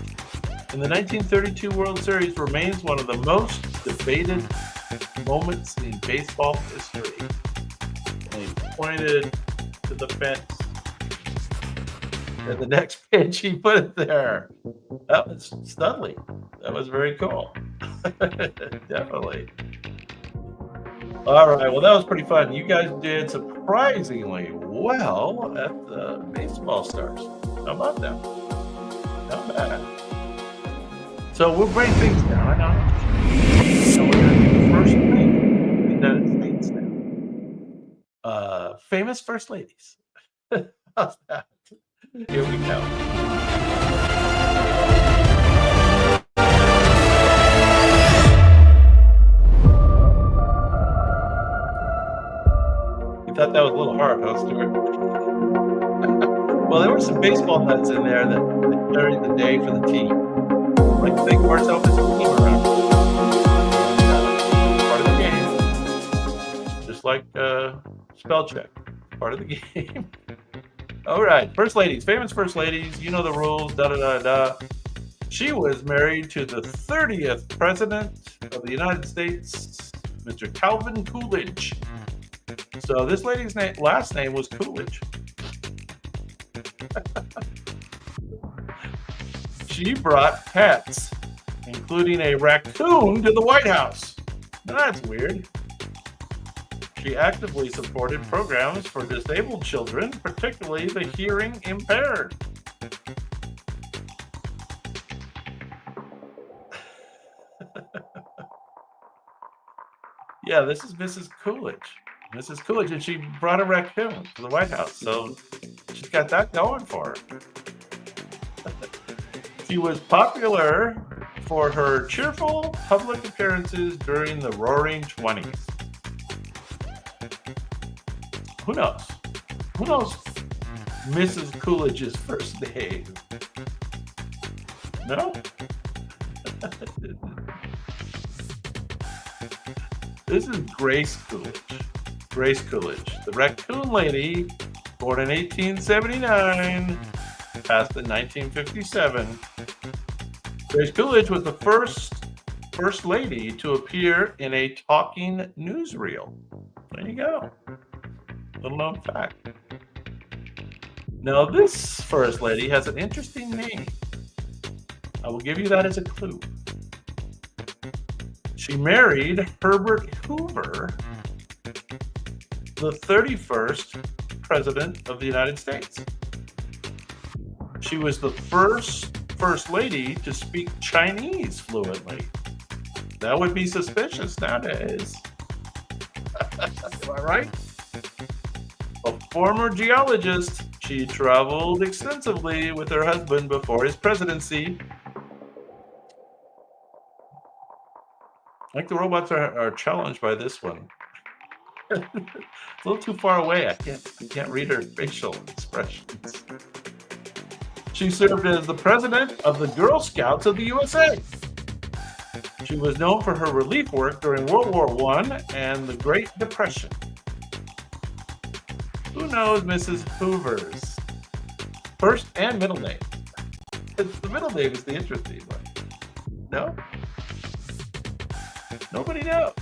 in the 1932 World Series remains one of the most debated moments in baseball history. And he pointed to the fence. And the next pitch, he put it there. That was Studley. That was very cool. Definitely. All right. Well, that was pretty fun. You guys did surprisingly well at the baseball stars. How about that? Not bad. So we'll break things down. So we're going to do the first lady in the United States now. Famous first ladies. How's that? Here we go. You thought that was a little hard, huh, Stuart? Well, there were some baseball nuts in there that carried the day for the team. Like to think of ourselves as a team around here. Part of the game. Just like spell check. Part of the game. All right, first ladies, famous first ladies. You know the rules. Da da da da. She was married to the 30th president of the United States, Mr. Calvin Coolidge. So this lady's last name was Coolidge. She brought pets, including a raccoon, to the White House. Now, that's weird. She actively supported programs for disabled children, particularly the hearing impaired. Yeah, this is Mrs. Coolidge. Mrs. Coolidge, and she brought a raccoon to the White House, so she's got that going for her. She was popular for her cheerful public appearances during the Roaring '20s. Who knows? Who knows Mrs. Coolidge's first name? No? This is Grace Coolidge. Grace Coolidge, the raccoon lady, born in 1879, passed in 1957. Grace Coolidge was the first lady to appear in a talking newsreel. There you go. Little known fact. Now, this first lady has an interesting name. I will give you that as a clue. She married Herbert Hoover, the 31st president of the United States. She was the first lady to speak Chinese fluently. That would be suspicious nowadays. Am I right? A former geologist, she traveled extensively with her husband before his presidency. I think the robots are challenged by this one. It's a little too far away. I can't read her facial expressions. She served as the president of the Girl Scouts of the USA. She was known for her relief work during World War I and the Great Depression. Who knows Mrs. Hoover's first and middle name? The middle name is the interesting one. No? Nobody knows.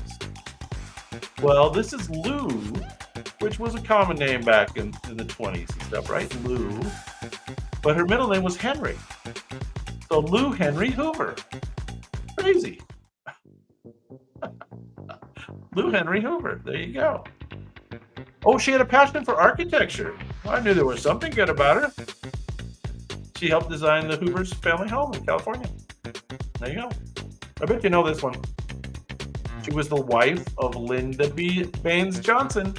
Well, this is Lou, which was a common name back in the 20s and stuff, right? Lou. But her middle name was Henry. So Lou Henry Hoover. Crazy. Lou Henry Hoover. There you go. Oh, she had a passion for architecture. Well, I knew there was something good about her. She helped design the Hoover's family home in California. There you go. I bet you know this one. She was the wife of Lyndon B. Baines Johnson,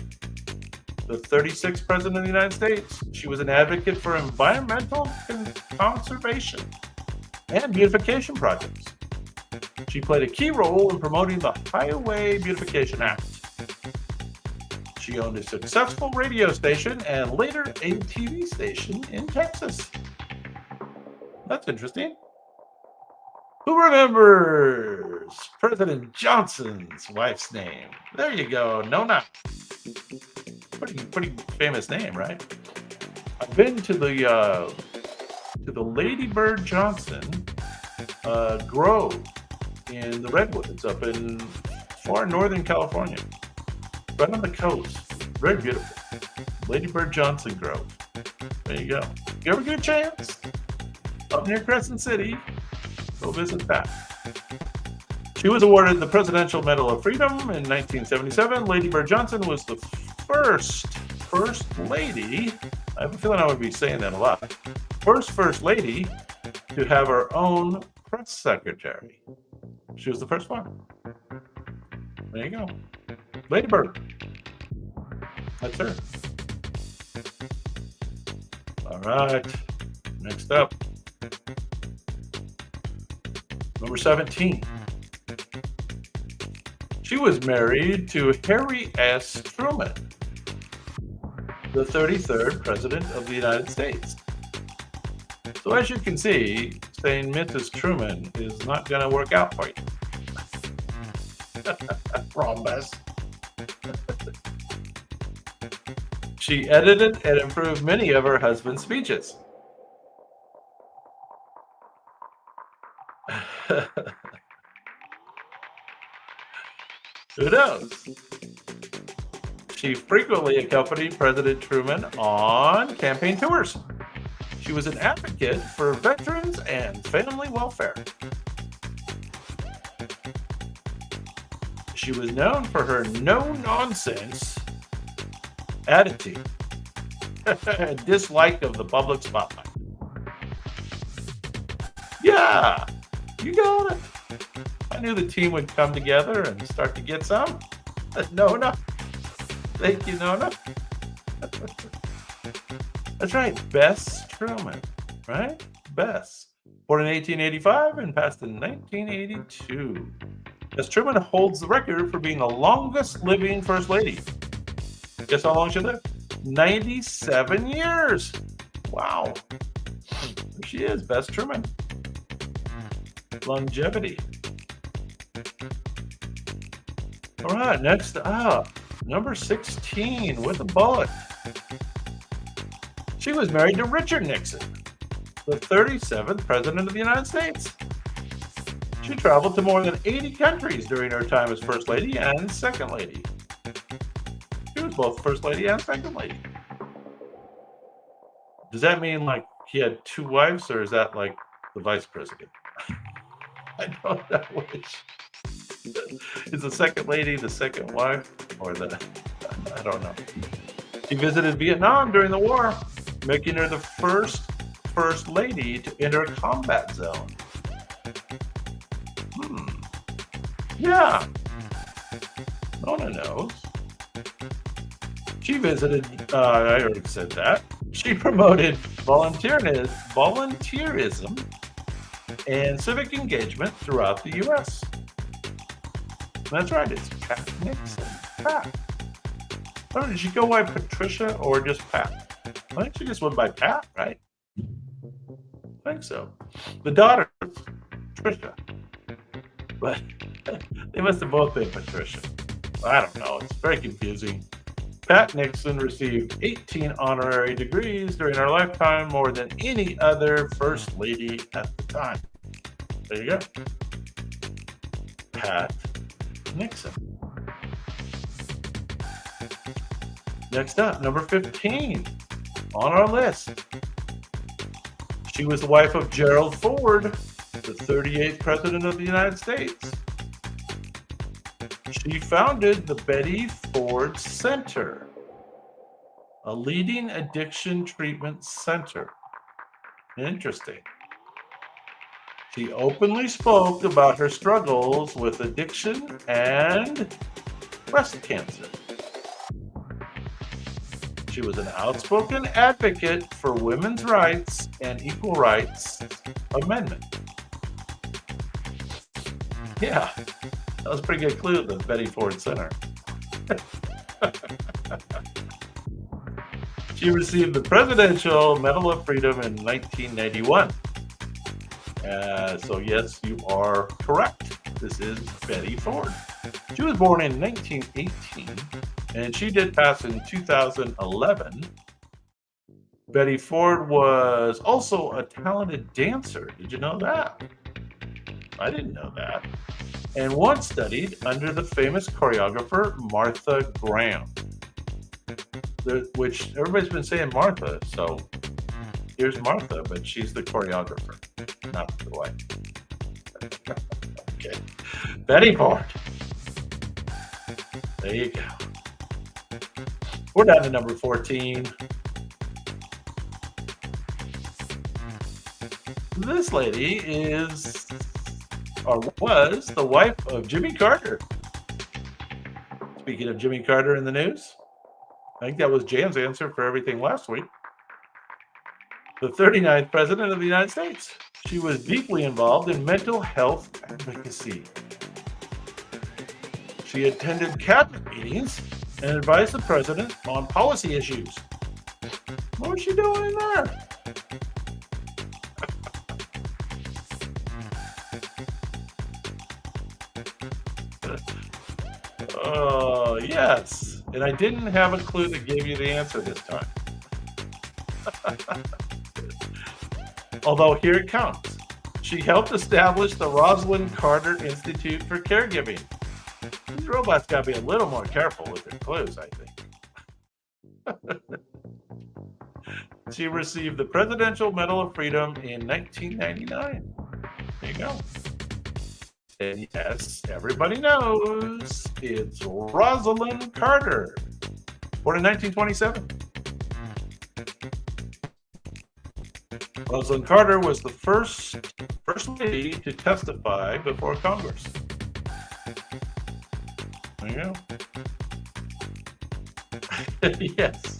the 36th president of the United States. She was an advocate for environmental conservation and beautification projects. She played a key role in promoting the Highway Beautification Act. She owned a successful radio station and later a TV station in Texas. That's interesting. Who remembers President Johnson's wife's name? There you go, Nona. Pretty famous name, right? I've been to the Lady Bird Johnson Grove in the Redwoods up in far northern California, right on the coast. Very beautiful. Lady Bird Johnson Grove. There you go. You ever get a chance up near Crescent City, go visit that. She was awarded the Presidential Medal of Freedom in 1977. Lady Bird Johnson was the first first lady, I have a feeling I would be saying that a lot, first lady to have her own press secretary. She was the first one. There you go. Lady Bird. That's her. All right. Next up. Number 17. She was married to Harry S. Truman, the 33rd President of the United States. So as you can see, saying Mrs. Truman is not going to work out for you. Wrong, Bess. She edited and improved many of her husband's speeches. Who knows? She frequently accompanied President Truman on campaign tours. She was an advocate for veterans and family welfare. She was known for her no-nonsense attitude and dislike of the public spotlight. Yeah, you got it. I knew the team would come together and start to get some. Nona. Thank you, Nona. That's right, Bess Truman, right? Bess. Born in 1885 and passed in 1982. Bess Truman holds the record for being the longest living First Lady. Guess how long she lived? 97 years. Wow. There she is, Bess Truman. Longevity. All right, next up, number 16 with a bullet. She was married to Richard Nixon, the 37th President of the United States. She traveled to more than 80 countries during her time as First Lady and Second Lady. She was both First Lady and Second Lady. Does that mean like he had two wives, or is that like the Vice President? I don't know which. Is the Second Lady the second wife, or I don't know. She visited Vietnam during the war, making her the First Lady to enter a combat zone. Yeah. Nona knows. She visited, I already said that. She promoted volunteerism and civic engagement throughout the U.S. That's right, it's Pat Nixon. Pat. Oh, did she go by Patricia or just Pat? I think she just went by Pat, right? I think so. The daughter, Patricia. But they must have both been Patricia. I don't know. It's very confusing. Pat Nixon received 18 honorary degrees during her lifetime, more than any other First Lady at the time. There you go. Pat Nixon. Next up, number 15 on our list. She was the wife of Gerald Ford, the 38th President of the United States. She founded the Betty Ford Center, a leading addiction treatment center. Interesting. She openly spoke about her struggles with addiction and breast cancer. She was an outspoken advocate for women's rights and equal rights amendment. Yeah, that was a pretty good clue, the Betty Ford Center. She received the Presidential Medal of Freedom in 1991. So yes, you are correct. This is Betty Ford. She was born in 1918, and she did pass in 2011. Betty Ford was also a talented dancer. Did you know that? I didn't know that. And once studied under the famous choreographer Martha Graham, which everybody's been saying Martha, so here's Martha, but she's the choreographer, not the wife. Okay. Betty Ford. There you go. We're down to number 14. This lady is, or was, the wife of Jimmy Carter. Speaking of Jimmy Carter in the news, I think that was Jan's answer for everything last week. The 39th President of the United States. She was deeply involved in mental health advocacy. She attended cabinet meetings and advised the president on policy issues. What was she doing in there? Oh, yes. And I didn't have a clue that gave you the answer this time. Although here it comes. She helped establish the Rosalind Carter Institute for Caregiving. These robots got to be a little more careful with their clues, I think. She received the Presidential Medal of Freedom in 1999. There you go. And yes, everybody knows it's Rosalind Carter, born in 1927. Rosalind Carter was the first lady to testify before Congress. There you go. Yes.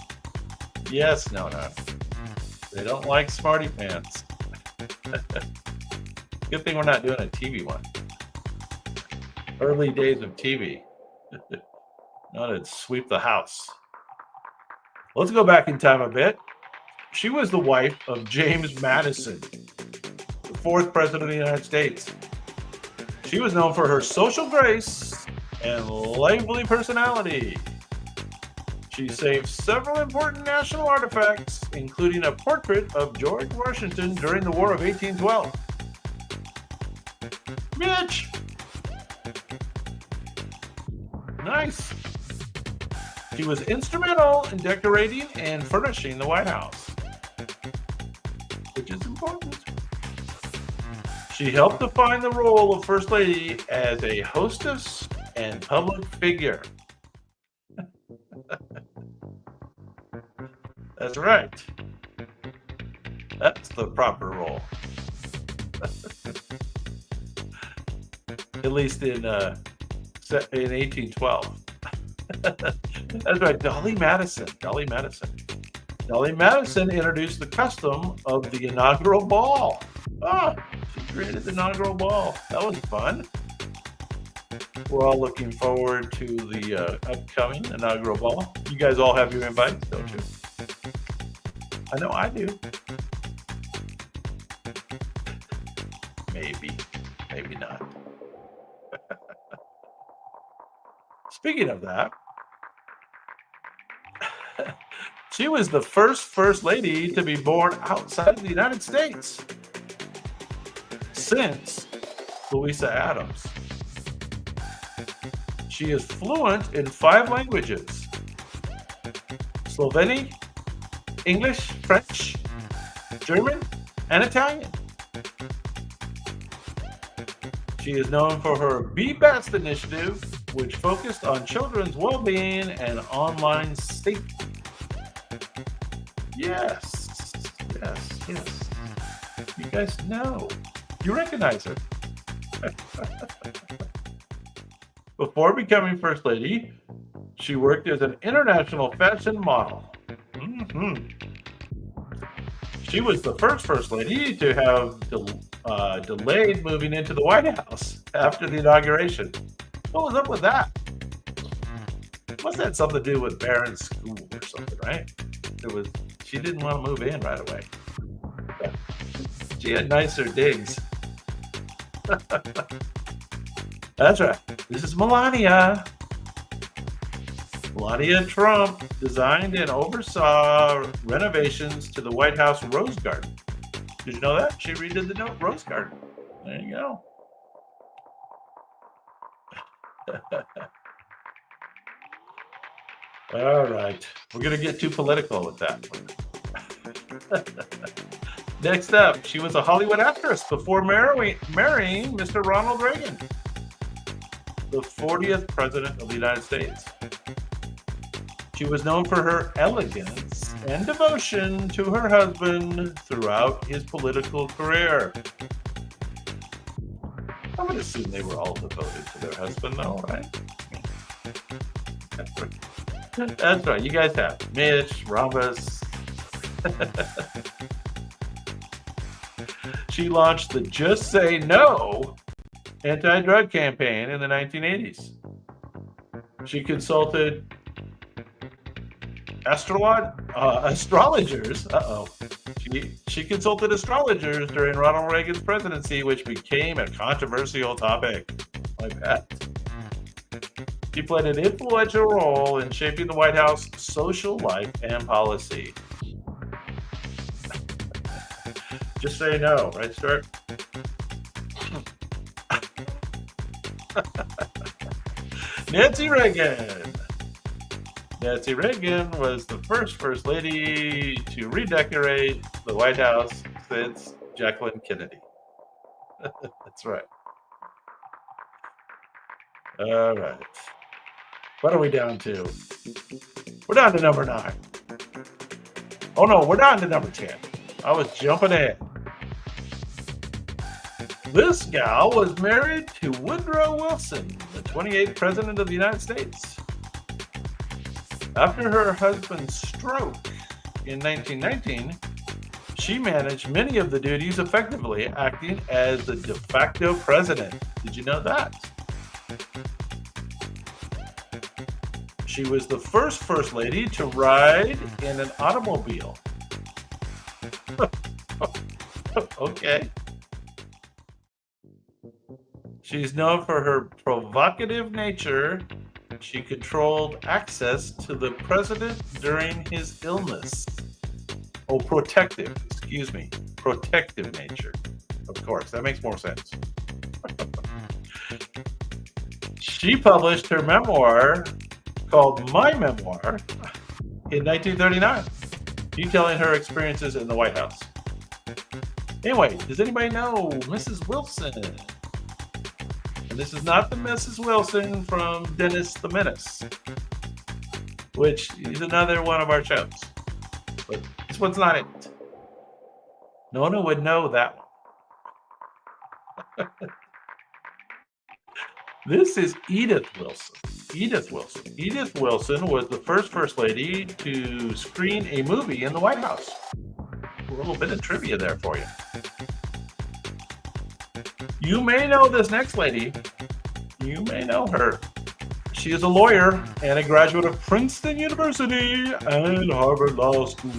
Yes, no. They don't like smarty pants. Good thing we're not doing a TV one. Early days of TV. Not to sweep the house. Let's go back in time a bit. She was the wife of James Madison, the fourth president of the United States. She was known for her social grace and lively personality. She saved several important national artifacts, including a portrait of George Washington during the War of 1812. Mitch! Nice. She was instrumental in decorating and furnishing the White House, which is important. She helped define the role of First Lady as a hostess and public figure. That's right. That's the proper role. At least in 1812. That's right, Dolly Madison. Dolly Madison introduced the custom of the inaugural ball. She created the inaugural ball. That was fun. We're all looking forward to the upcoming inaugural ball. You guys all have your invites, don't you? I know I do. Maybe not. Speaking of that, she was the first lady to be born outside of the United States since Louisa Adams. She is fluent in 5 languages: Slovene, English, French, German, and Italian. She is known for her Be Best initiative, which focused on children's well-being and online safety. Yes. You guys know. You recognize her. Before becoming First Lady, she worked as an international fashion model. She was the first Lady to have delayed moving into the White House after the inauguration. What was up with that? Must have had something to do with Barron's school or something, right? She didn't want to move in right away. She had nicer digs. That's right. This is Melania. Melania Trump designed and oversaw renovations to the White House Rose Garden. Did you know that? She redid the Rose Garden. There you go. All right. We're going to get too political with that one. Next up, she was a Hollywood actress before marrying Mr. Ronald Reagan, the 40th President of the United States. She was known for her elegance and devotion to her husband throughout his political career. I would assume they were all devoted to their husband, though, right? That's right. You guys have Mitch, Rhombus. She launched the Just Say No anti-drug campaign in the 1980s. She consulted astrologers. She consulted astrologers during Ronald Reagan's presidency, which became a controversial topic. Like that. She played an influential role in shaping the White House social life and policy. Just say no, right, Stuart? Nancy Reagan. Nancy Reagan was the first lady to redecorate the White House since Jacqueline Kennedy. That's right. All right. What are we down to? We're down to number 9. Oh no, we're down to number 10. I was jumping ahead. This gal was married to Woodrow Wilson, the 28th President of the United States. After her husband's stroke in 1919, she managed many of the duties effectively, acting as the de facto president. Did you know that? She was the first lady to ride in an automobile. Okay. She's known for her provocative nature. She controlled access to the president during his illness. Oh, protective nature. Of course, that makes more sense. She published her memoir called My Memoir in 1939, detailing her experiences in the White House. Anyway, does anybody know Mrs. Wilson? And this is not the Mrs. Wilson from Dennis the Menace, which is another one of our shows. But this one's not it. Nona would know that one. This is Edith Wilson. Edith Wilson was the first lady to screen a movie in the White House. A little bit of trivia there for you. You may know this next lady. You may know her. She is a lawyer and a graduate of Princeton University and Harvard Law School.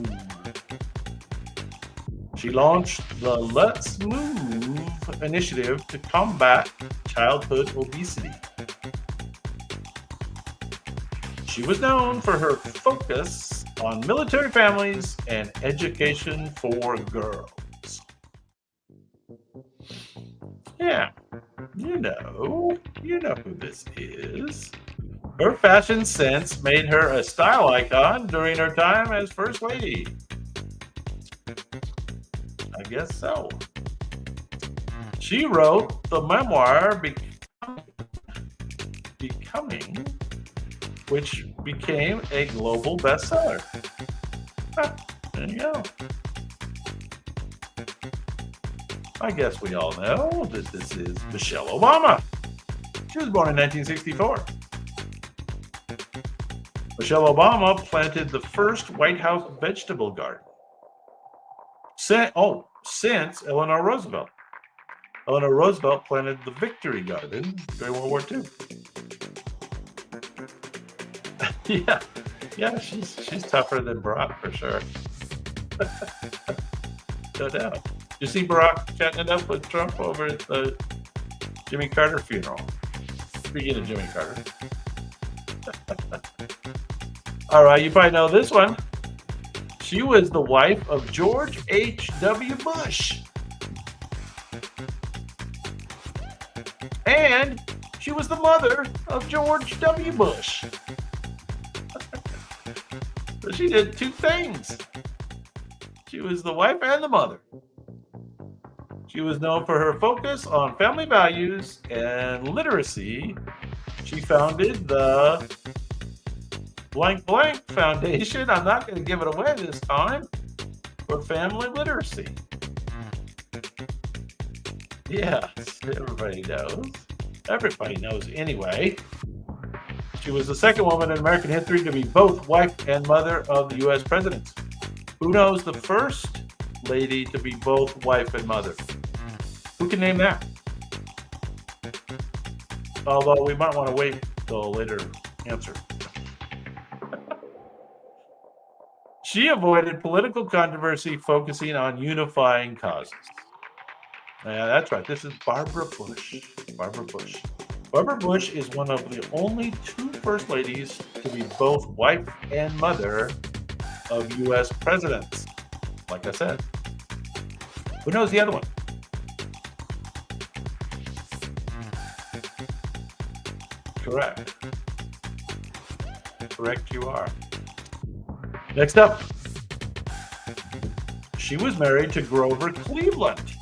She launched the Let's Move initiative to combat childhood obesity. She was known for her focus on military families and education for girls. Yeah, you know who this is. Her fashion sense made her a style icon during her time as First Lady. I guess so. She wrote the memoir Becoming, which became a global bestseller. There you go. I guess we all know that this is Michelle Obama. She was born in 1964. Michelle Obama planted the first White House vegetable garden since Eleanor Roosevelt. Eleanor Roosevelt planted the Victory Garden during World War II. Yeah, she's tougher than Barack for sure. No doubt. You see Barack chatting it up with Trump over at the Jimmy Carter funeral. Speaking of Jimmy Carter. All right, you probably know this one. She was the wife of George H.W. Bush. And she was the mother of George W. Bush. So she did two things. She was the wife and the mother. She was known for her focus on family values and literacy. She founded the blank blank Foundation. I'm not going to give it away this time. For family literacy. Yes, everybody knows. Everybody knows anyway. She was the second woman in American history to be both wife and mother of the U.S. president. Who knows the first lady to be both wife and mother? Who can name that? Although we might want to wait till a later answer. She avoided political controversy, focusing on unifying causes. Yeah, that's right. This is Barbara Bush. Barbara Bush. Barbara Bush is one of the only two first ladies to be both wife and mother of U.S. presidents. Like I said. Who knows the other one? Correct. Correct you are. Next up, she was married to Grover Cleveland,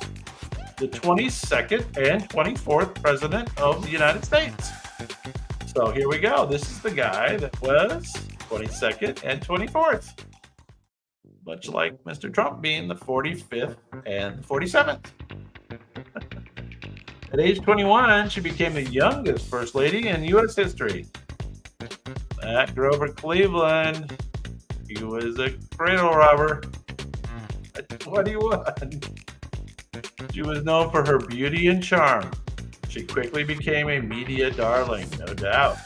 the 22nd and 24th President of the United States. So here we go. This is the guy that was 22nd and 24th. Much like Mr. Trump being the 45th and 47th. At age 21, she became the youngest First Lady in U.S. history. That Grover Cleveland. He was a cradle robber at 21. She was known for her beauty and charm. She quickly became a media darling, no doubt.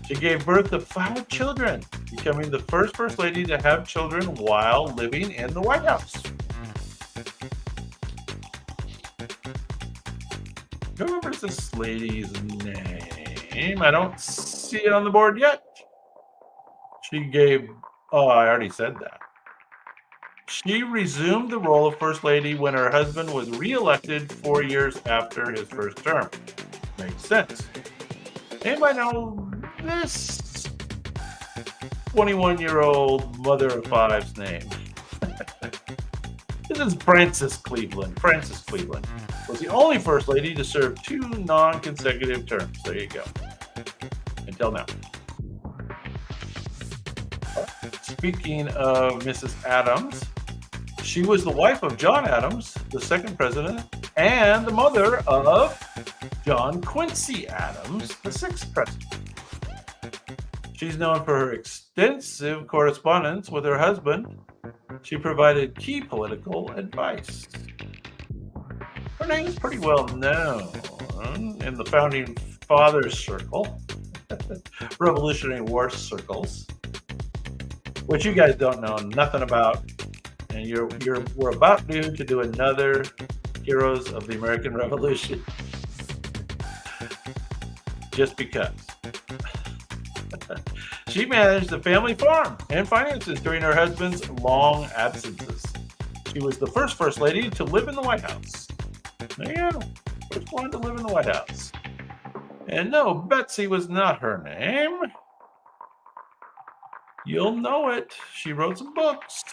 She gave birth to 5 children, becoming the first lady to have children while living in the White House. Who remembers this lady's name? I don't see it on the board yet. I already said that. She resumed the role of First Lady when her husband was reelected 4 years after his first term. Makes sense. Anybody know this 21-year-old mother of 5's name? This is Frances Cleveland. Frances Cleveland was the only First Lady to serve 2 non-consecutive terms. There you go. Until now. Speaking of Mrs. Adams, she was the wife of John Adams, the second president, and the mother of John Quincy Adams, the 6th president. She's known for her extensive correspondence with her husband. She provided key political advice. Her name is pretty well known in the Founding Fathers circle, Revolutionary War circles, which you guys don't know nothing about, and we're about to do another Heroes of the American Revolution, just because. She managed the family farm and finances during her husband's long absences. She was the first lady to live in the White House. There you go. First one to live in the White House. And no, Betsy was not her name. You'll know it. She wrote some books,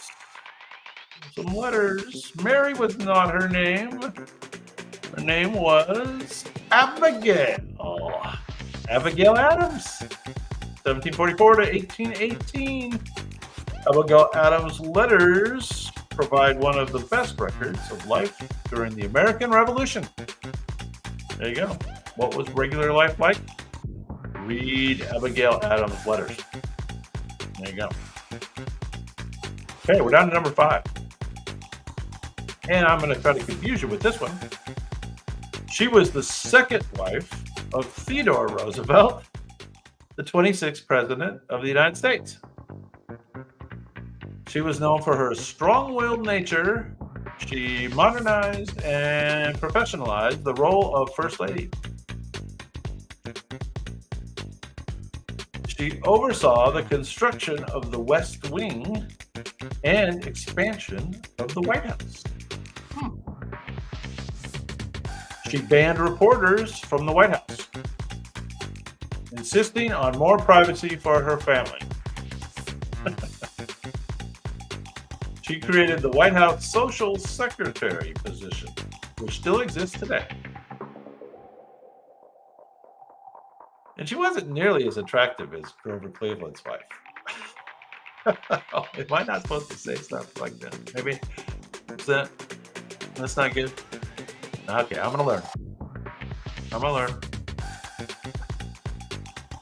some letters. Mary was not her name. Her name was Abigail. Abigail Adams. 1744 to 1818. Abigail Adams' letters provide one of the best records of life during the American Revolution. There you go. What was regular life like? Read Abigail Adams' letters. There you go. Okay, we're down to number 5. And I'm going to try to confuse you with this one. She was the second wife of Theodore Roosevelt, the 26th President of the United States. She was known for her strong-willed nature. She modernized and professionalized the role of First Lady. She oversaw the construction of the West Wing and expansion of the White House. She banned reporters from the White House, insisting on more privacy for her family. She created the White House Social Secretary position, which still exists today. And she wasn't nearly as attractive as Grover Cleveland's wife. Am I not supposed to say stuff like that? Maybe is that's not good. Okay, I'm gonna learn. I'm gonna learn.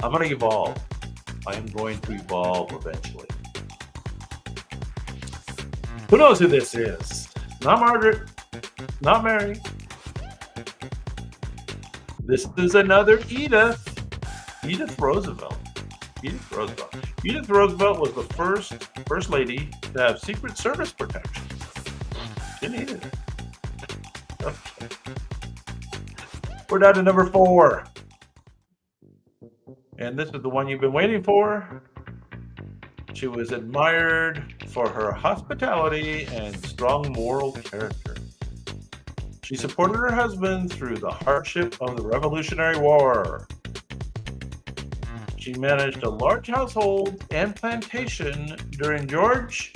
I'm gonna evolve. I am going to evolve eventually. Who knows who this is? Not Margaret, not Mary. This is another Edith. Edith Roosevelt. Edith Roosevelt. Edith Roosevelt was the first lady to have Secret Service protection. She needed it. Okay. We're down to number 4. And this is the one you've been waiting for. She was admired for her hospitality and strong moral character. She supported her husband through the hardship of the Revolutionary War. She managed a large household and plantation during George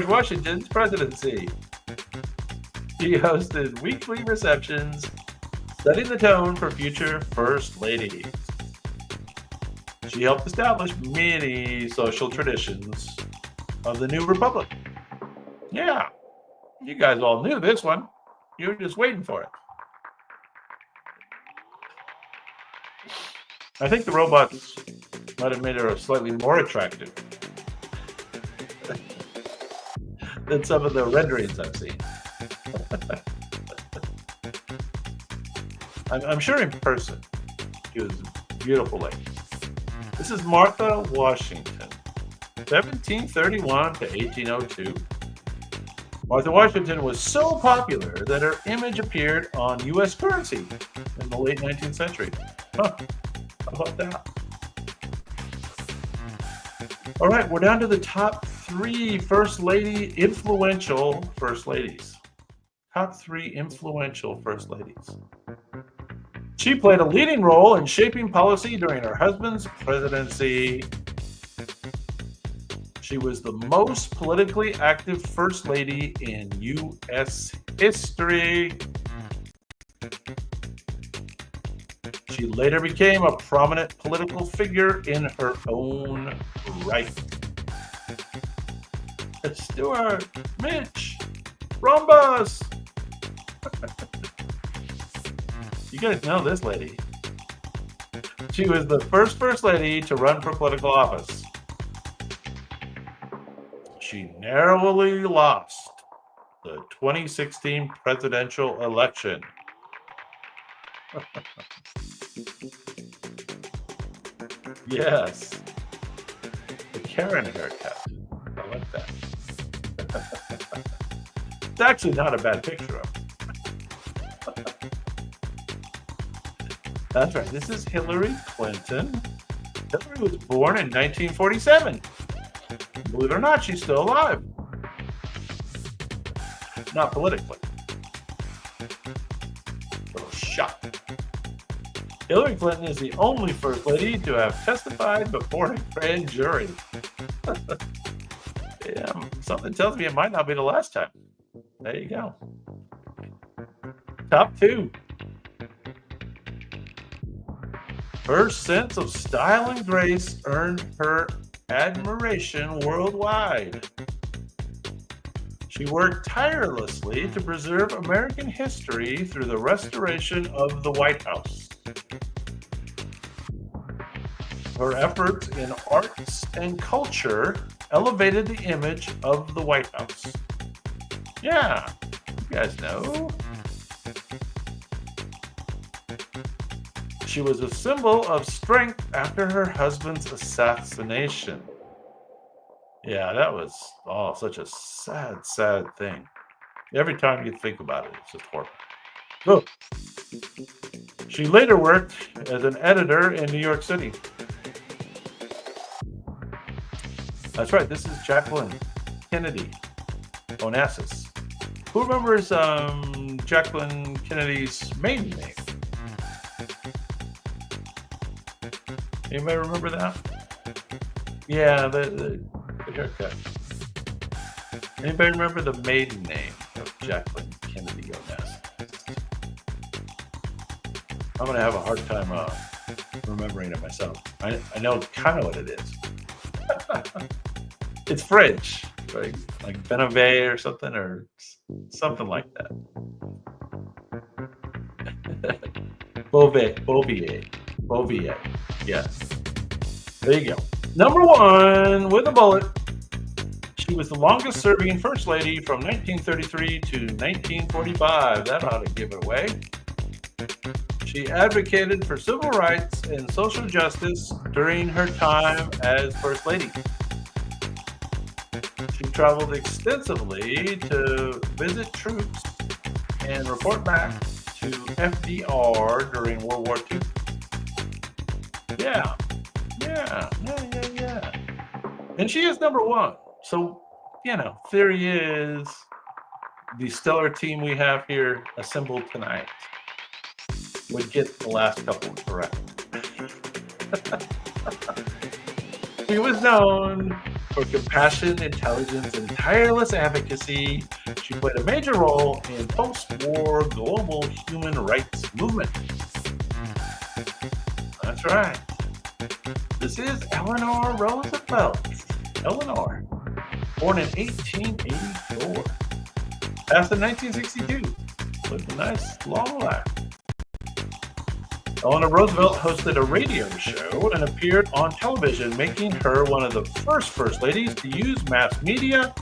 Washington's presidency. She hosted weekly receptions, setting the tone for future first ladies. She helped establish many social traditions of the new republic. Yeah, you guys all knew this one. You were just waiting for it. I think the robots might have made her slightly more attractive than some of the renderings I've seen. I'm sure in person, she was a beautiful lady. This is Martha Washington, 1731 to 1802. Martha Washington was so popular that her image appeared on U.S. currency in the late 19th century. Huh, how about that? All right, we're down to the top 3 influential first ladies. Top 3 influential first ladies. She played a leading role in shaping policy during her husband's presidency. She was the most politically active first lady in U.S. history. She later became a prominent political figure in her own right. Stuart, Mitch, Rhombus. You guys know this lady. She was the first lady to run for political office. She narrowly lost the 2016 presidential election. Yes. The Karen haircut. I like that. It's actually not a bad picture of her. That's right. This is Hillary Clinton. Hillary was born in 1947. Believe it or not, she's still alive. Not politically. Little shock. Hillary Clinton is the only first lady to have testified before a grand jury. Yeah, something tells me it might not be the last time. There you go. Top 2. Her sense of style and grace earned her admiration worldwide. She worked tirelessly to preserve American history through the restoration of the White House. Her efforts in arts and culture elevated the image of the White House. Yeah, you guys know. She was a symbol of strength after her husband's assassination. Yeah, that was such a sad thing. Every time you think about it, it's just horrible. Look, she later worked as an editor in New York City. That's right, this is Jacqueline Kennedy Onassis. Who remembers Jacqueline Kennedy's maiden name? Anybody remember that? Yeah, the haircut. Anybody remember the maiden name of Jacqueline Kennedy Onassis? I'm going to have a hard time remembering it myself. I know kind of what it is. It's French, right? Like Benave or something like that. Bouvier. Yes. There you go. Number one with a bullet. She was the longest serving First Lady from 1933 to 1945. That ought to give it away. She advocated for civil rights and social justice during her time as First Lady. She traveled extensively to visit troops and report back to FDR during World War II. Yeah. And she is number one. So, theory is the stellar team we have here assembled tonight would get the last couple correct. She was known for compassion, intelligence, and tireless advocacy. She played a major role in post-war global human rights movement. That's right. This is Eleanor Roosevelt. Eleanor, born in 1884. Passed in 1962. Lived a nice long life. Eleanor Roosevelt hosted a radio show and appeared on television, making her one of the first ladies to use mass media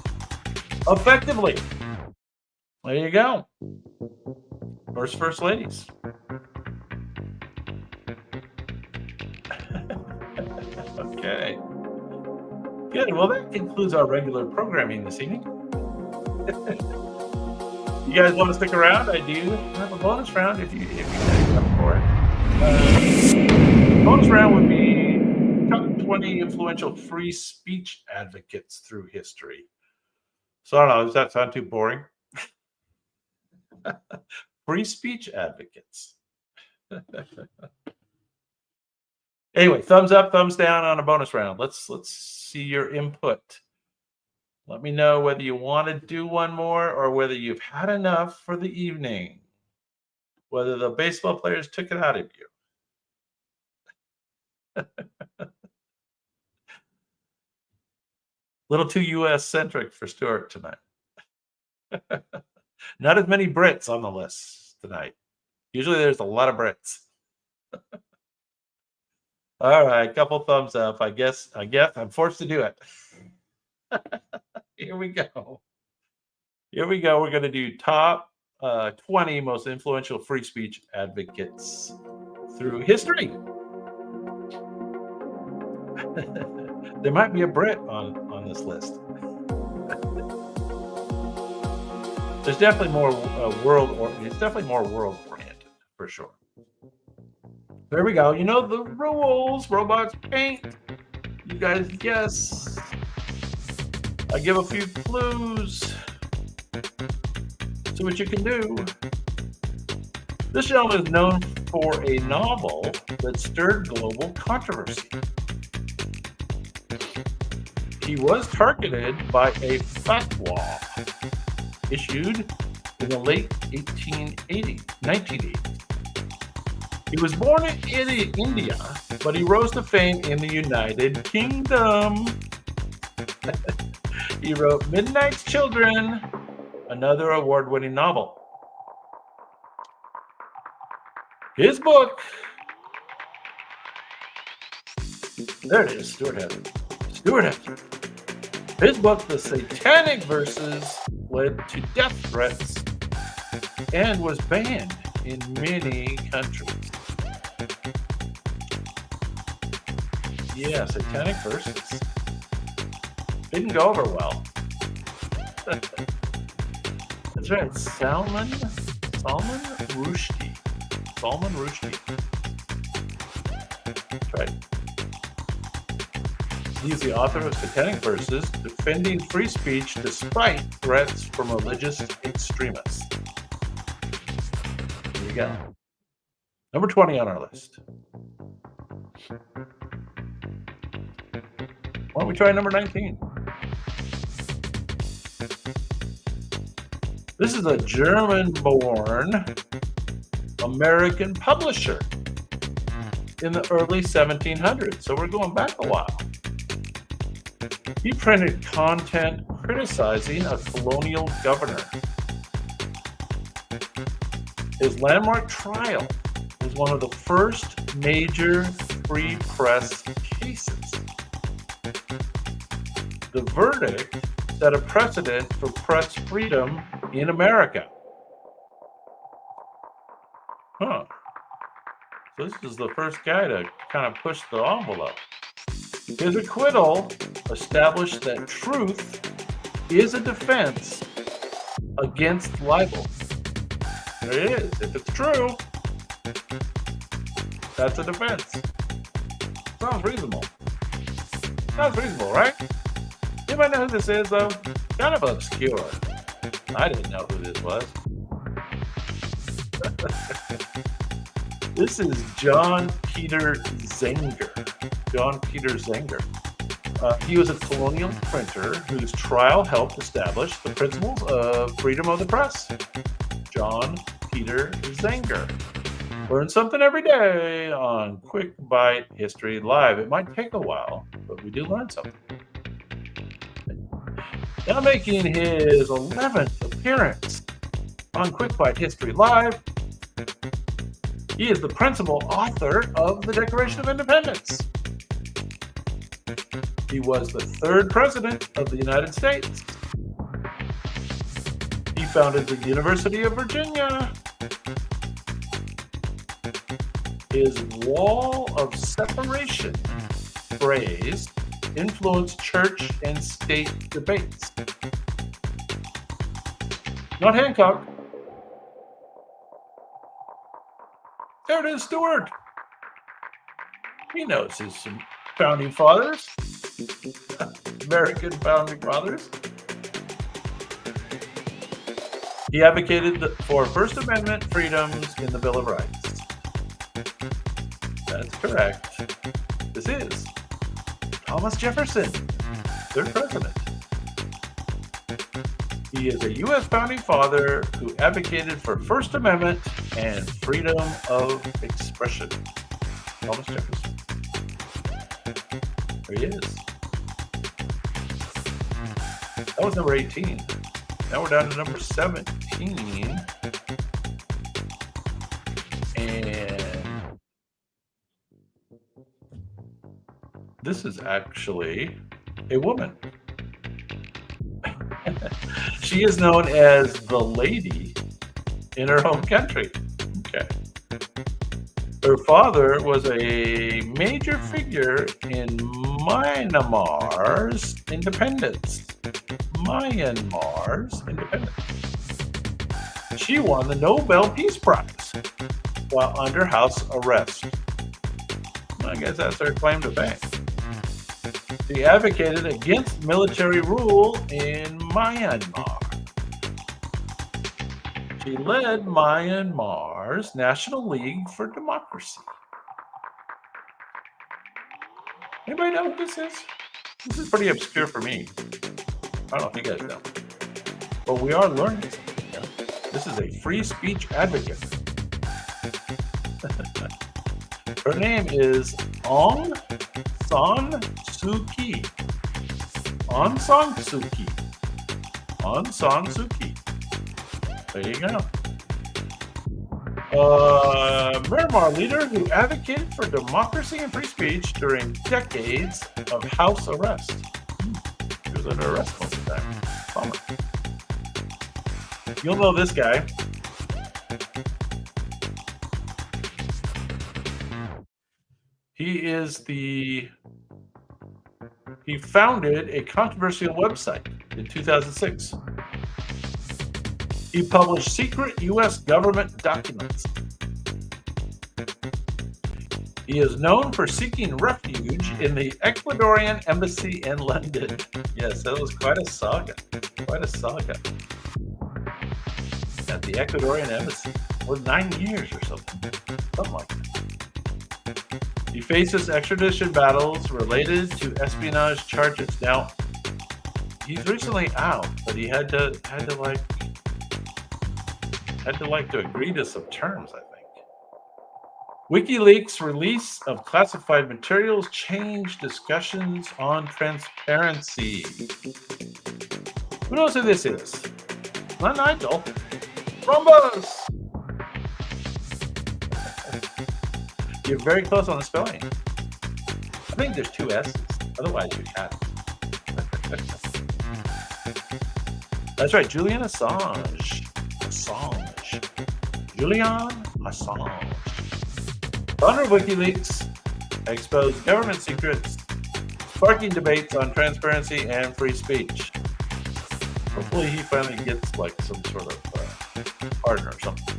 effectively. There you go. First ladies. Okay. Good. Well, that concludes our regular programming this evening. You guys want to stick around? I do have a bonus round if you guys are up for it. Bonus round would be top 20 influential free speech advocates through history. So I don't know. Does that sound too boring? Free speech advocates. Anyway, thumbs up, thumbs down on a bonus round. Let's see your input. Let me know whether you want to do one more or whether you've had enough for the evening. Whether the baseball players took it out of you. Little too U.S. centric for Stuart tonight. Not as many Brits on the list tonight. Usually there's a lot of Brits. All right, couple thumbs up. I guess I'm forced to do it. Here we go. We're going to do top 20 most influential free speech advocates through history. There might be a Brit on this list. There's definitely more it's definitely more world oriented for sure. There we go. You know the rules. Robots paint. You guys guess. I give a few clues. See what you can do. This gentleman is known for a novel that stirred global controversy. He was targeted by a fatwa issued in the late 1980s. He was born in India, but he rose to fame in the United Kingdom. He wrote Midnight's Children, another award-winning novel. His book, there it is, Stuart has it. His book, The Satanic Verses, led to death threats and was banned in many countries. Yeah, Satanic Verses. Didn't go over well. That's right, Salman Rushdie. That's right. He's the author of Satanic Verses, defending free speech despite threats from religious extremists. Here we go. Number 20 on our list. Why don't we try number 19? This is a German-born American publisher in the early 1700s. So we're going back a while. He printed content criticizing a colonial governor. His landmark trial was one of the first major free press cases. The verdict set a precedent for press freedom in America. Huh. So this is the first guy to kind of push the envelope. His acquittal established that truth is a defense against libel. There it is. If it's true, that's a defense. Sounds reasonable. Sounds reasonable, right? Anybody know who this is, though? Kind of obscure. I didn't know who this was. This is John Peter Zenger. John Peter Zenger. He was a colonial printer whose trial helped establish the principles of freedom of the press. John Peter Zenger. Learn something every day on Quick Bite History Live. It might take a while, but we do learn something. Now making his 11th appearance on Quick Bite History Live, he is the principal author of the Declaration of Independence. He was the third president of the United States. He founded the University of Virginia. His wall of separation phrase influenced church and state debates. Not Hancock. There it is, Stewart. He knows his founding fathers, American founding fathers. He advocated for First Amendment freedoms in the Bill of Rights. That's correct. This is Thomas Jefferson, third president. He is a U.S. founding father who advocated for First Amendment and freedom of expression. Thomas Jefferson. There he is. That was number 18. Now we're down to number 17. And this is actually a woman. She is known as the lady in her home country. Okay. Her father was a major figure in Myanmar's independence. She won the Nobel Peace Prize while under house arrest. I guess that's her claim to fame. She advocated against military rule in Myanmar. She led Myanmar's National League for Democracy. Anybody know what this is? This is pretty obscure for me. I don't know if you guys know. But we are learning something here. This is a free speech advocate. Her name is Aung San Suu Kyi. Aung San Suu Kyi. Aung San Suu Kyi. There you go. Myanmar leader who advocated for democracy and free speech during decades of house arrest. She was under arrest most of the time. Bummer. You'll know this guy. He founded a controversial website in 2006. He published secret U.S. government documents. He is known for seeking refuge in the Ecuadorian embassy in London. Yes, that was quite a saga. Quite a saga. At the Ecuadorian embassy. Was 9 years or something. Something like that. He faces extradition battles related to espionage charges. Now, he's recently out, but he had to agree to some terms, I think. WikiLeaks' release of classified materials changed discussions on transparency. Who knows who this is? Not Nigel. Rhombus! You're very close on the spelling. I think there's two S's. Otherwise, you got it. That's right, Julian Assange. Julian Assange. Founder of WikiLeaks exposed government secrets, sparking debates on transparency and free speech. Hopefully he finally gets like some sort of partner or something.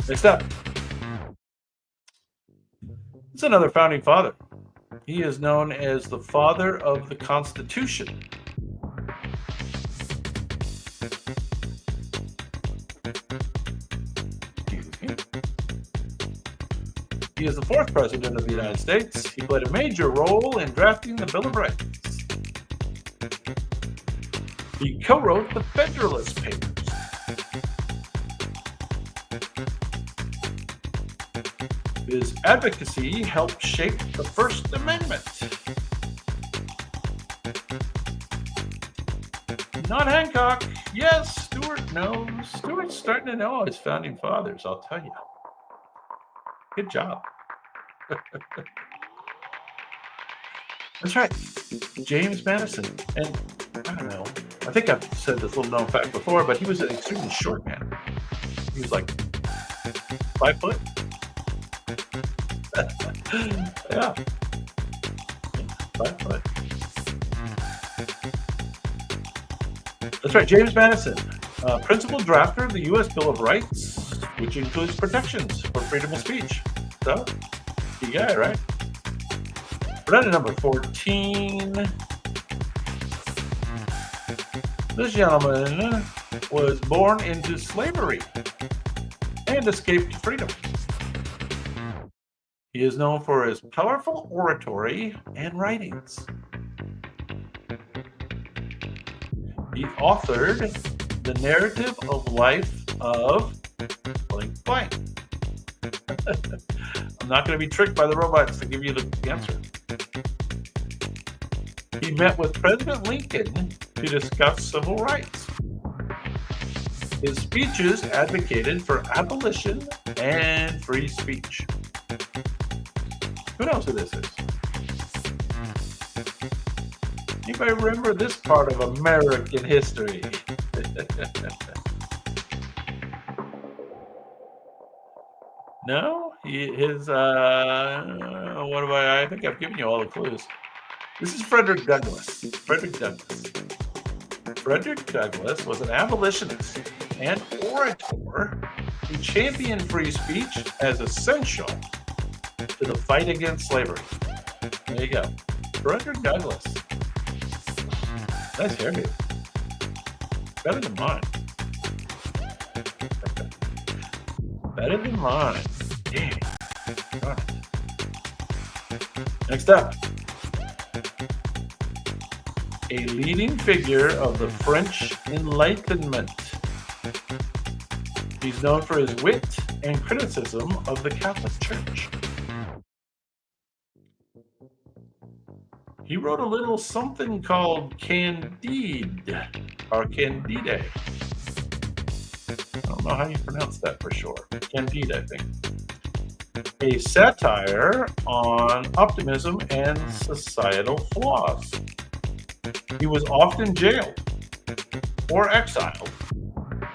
Next up. It's another founding father. He is known as the father of the Constitution. He is the fourth president of the United States. He played a major role in drafting the Bill of Rights. He co-wrote the Federalist Papers. His advocacy helped shape the First Amendment. Not Hancock. Yes, Stuart knows. Stuart's starting to know his founding fathers, I'll tell you. Good job. That's right. James Madison. And I don't know. I think I've said this little known fact before, but he was an extremely short man. He was like 5 foot. Yeah. 5 foot. That's right, James Madison, principal drafter of the U.S. Bill of Rights, which includes protections for freedom of speech. So, key guy, right? We're down to number 14. This gentleman was born into slavery and escaped to freedom. He is known for his powerful oratory and writings. He authored the narrative of life of blank blank. I'm not going to be tricked by the robots to give you the answer. He met with President Lincoln to discuss civil rights. His speeches advocated for abolition and free speech. Who knows who this is? Anybody remember this part of American history? No? I think I've given you all the clues. This is Frederick Douglass. Frederick Douglass was an abolitionist and orator who championed free speech as essential to the fight against slavery. There you go. Frederick Douglass. Nice hairdo. Better than mine. Better than mine. Yeah. Got it. Next up. A leading figure of the French Enlightenment. He's known for his wit and criticism of the Catholic Church. He wrote a little something called Candide, or Candide. I don't know how you pronounce that for sure. Candide, I think. A satire on optimism and societal flaws. He was often jailed or exiled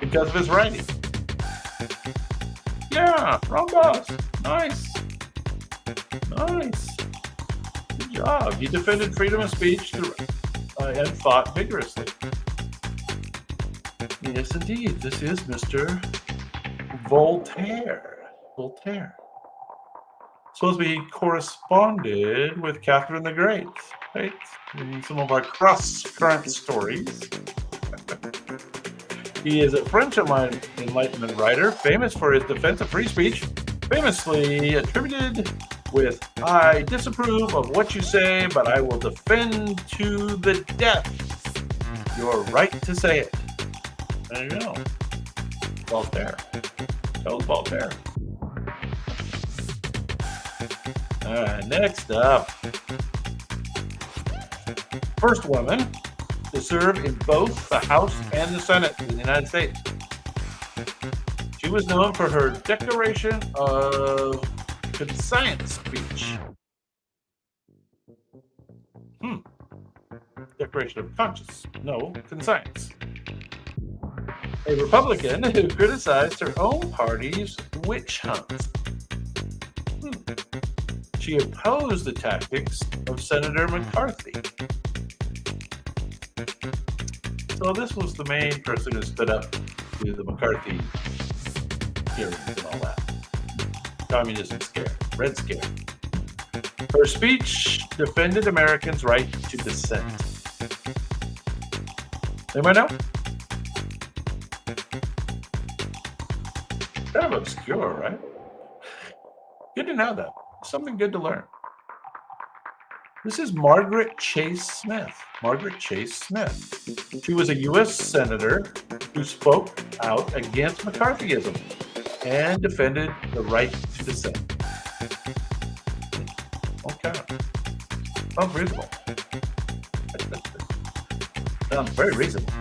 because of his writing. Yeah, Rhombus. Nice. Nice. Good job. He defended freedom of speech and fought vigorously. Yes, indeed. This is Mr. Voltaire. Voltaire. Supposed to be corresponded with Catherine the Great, right? In some of our cross-current stories. He is a French Enlightenment writer, famous for his defense of free speech, famously attributed with, "I disapprove of what you say, but I will defend to the death your right to say it." There you go. Voltaire. Tells Voltaire. All right, next up. First woman to serve in both the House and the Senate in the United States. She was known for her Declaration of Conscience speech. Declaration of Conscience. No, Conscience. A Republican who criticized her own party's witch hunt. She opposed the tactics of Senator McCarthy. So this was the main person who stood up to the McCarthy hearings and all that. Communism scare, Red Scare. Her speech defended Americans' right to dissent. Anybody know? Kind of obscure, right? Good to know that. Something good to learn. This is Margaret Chase Smith. Margaret Chase Smith. She was a U.S. senator who spoke out against McCarthyism and defended the right to dissent. Okay. Sounds reasonable. Sounds very reasonable.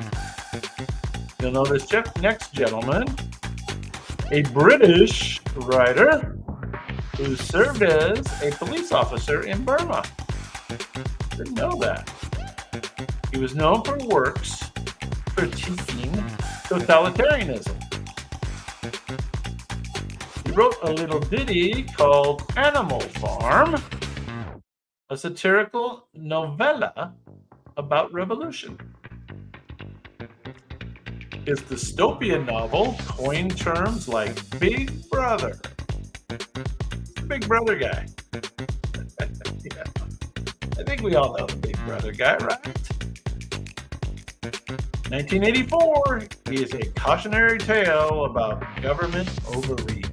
You'll know this next gentleman, a British writer who served as a police officer in Burma. Didn't know that. He was known for works critiquing totalitarianism. He wrote a little ditty called Animal Farm, a satirical novella about revolution. His dystopian novel coined terms like Big Brother. The Big Brother guy. Yeah. I think we all know the Big Brother guy, right? 1984 is a cautionary tale about government overreach.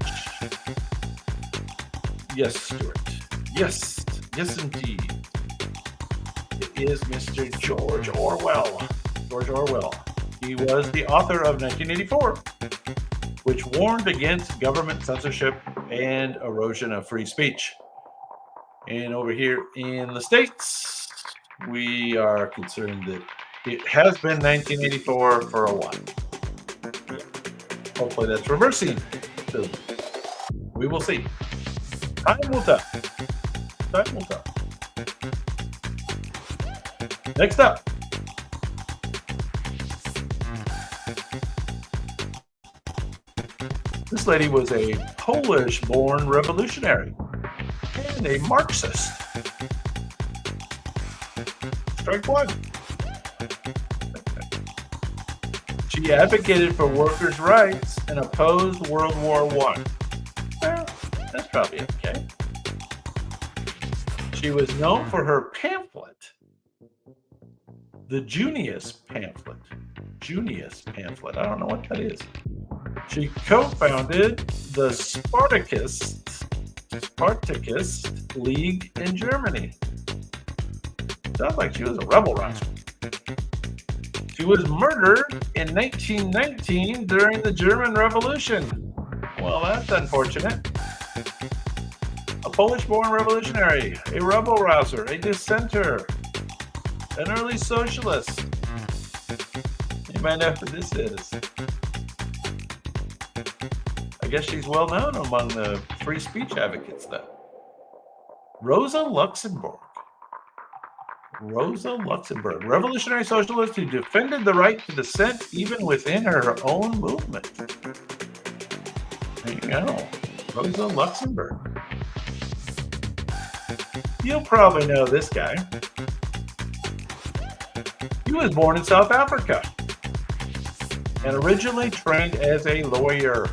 Yes, Stuart. Yes, yes indeed. It is Mr. George Orwell. George Orwell. He was the author of 1984, which warned against government censorship and erosion of free speech. And over here in the States, we are concerned that it has been 1984 for a while. Yeah. Hopefully that's reversing. So we will see. Time will tell. Time will tell. Next up. This lady was a Polish-born revolutionary and a Marxist. Strike one. She advocated for workers' rights and opposed World War I. Well, that's probably okay. She was known for her pamphlet, the Junius pamphlet. Junius pamphlet. I don't know what that is. She co-founded the Spartacist League in Germany. Sounds like she was a rebel rouser. She was murdered in 1919 during the German Revolution. Well, that's unfortunate. A Polish-born revolutionary, a rebel rouser, a dissenter, an early socialist. You might know who this is. I guess she's well known among the free speech advocates, though. Rosa Luxemburg. Rosa Luxemburg, revolutionary socialist who defended the right to dissent even within her own movement. There you go. Rosa Luxemburg. You'll probably know this guy. He was born in South Africa and originally trained as a lawyer.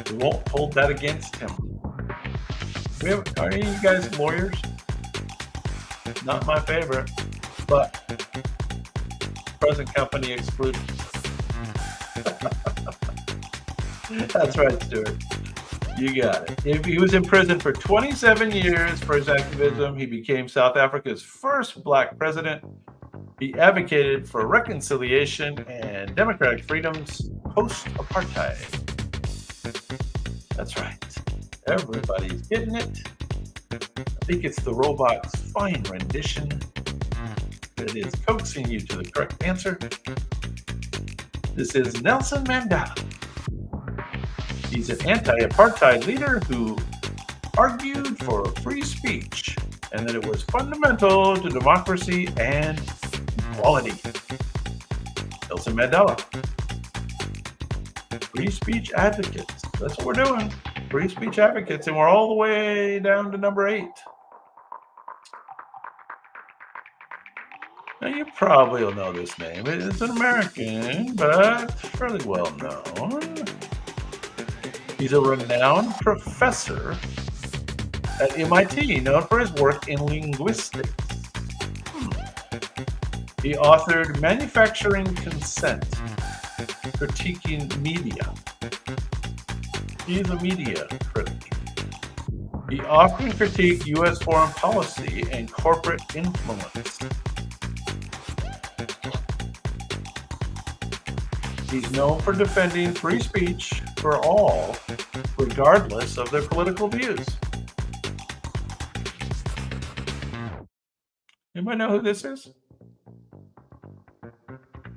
We won't hold that against him. Are any of you guys lawyers? Not my favorite, but present company excluded. That's right, Stuart. You got it. He was in prison for 27 years for his activism. He became South Africa's first black president. He advocated for reconciliation and democratic freedoms post-apartheid. That's right. Everybody's getting it. I think it's the robot's fine rendition that is coaxing you to the correct answer. This is Nelson Mandela. He's an anti-apartheid leader who argued for free speech and that it was fundamental to democracy and equality. Nelson Mandela. Free speech advocates. That's what we're doing. Free speech advocates, and we're all the way down to number 8. Now you probably will know this name. It's an American, but fairly well known. He's a renowned professor at MIT, known for his work in linguistics. He authored Manufacturing Consent, Critiquing Media. He's a media critic. He often critiqued U.S. foreign policy and corporate influence. He's known for defending free speech for all, regardless of their political views. Anybody know who this is?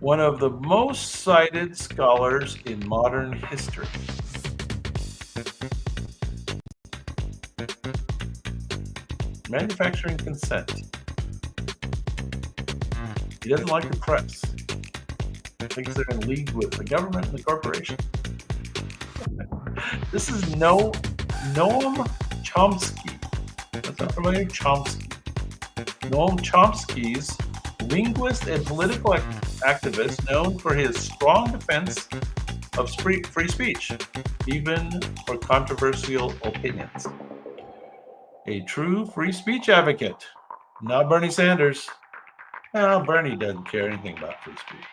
One of the most cited scholars in modern history. Manufacturing Consent. He doesn't like the press. He thinks they're in league with the government and the corporation. This is Noam Chomsky. That's not familiar? Chomsky. Noam Chomsky's linguist and political activist known for his strong defense of free speech, even for controversial opinions. A true free speech advocate, not Bernie Sanders. Well, Bernie doesn't care anything about free speech.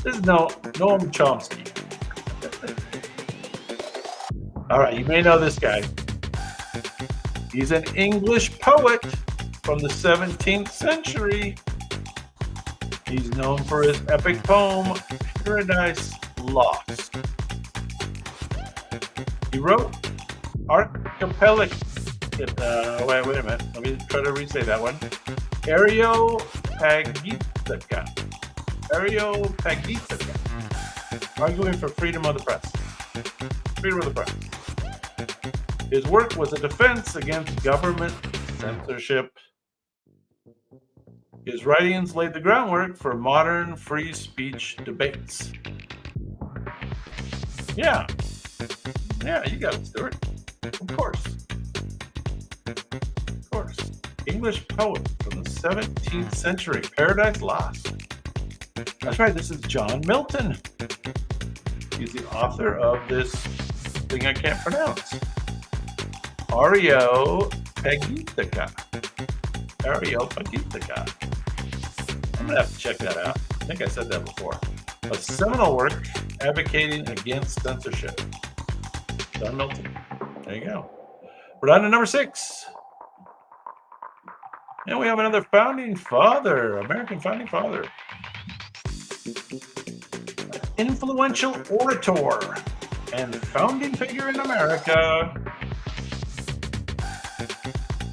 This is Noam Chomsky. All right, you may know this guy. He's an English poet from the 17th century. He's known for his epic poem, Paradise Lost. He wrote Archipelago. Wait a minute. Let me try to re-say that one. Areopagita. Arguing for freedom of the press. Freedom of the press. His work was a defense against government censorship. His writings laid the groundwork for modern free speech debates. Yeah, you got it, Stuart. Of course. English poet from the 17th century, Paradise Lost. That's right, this is John Milton. He's the author of this thing I can't pronounce. Areopagita. I'm going to have to check that out. I think I said that before. A seminal work advocating against censorship. John Milton. There you go. We're down to number 6. And we have another founding father, American founding father. Influential orator and founding figure in America.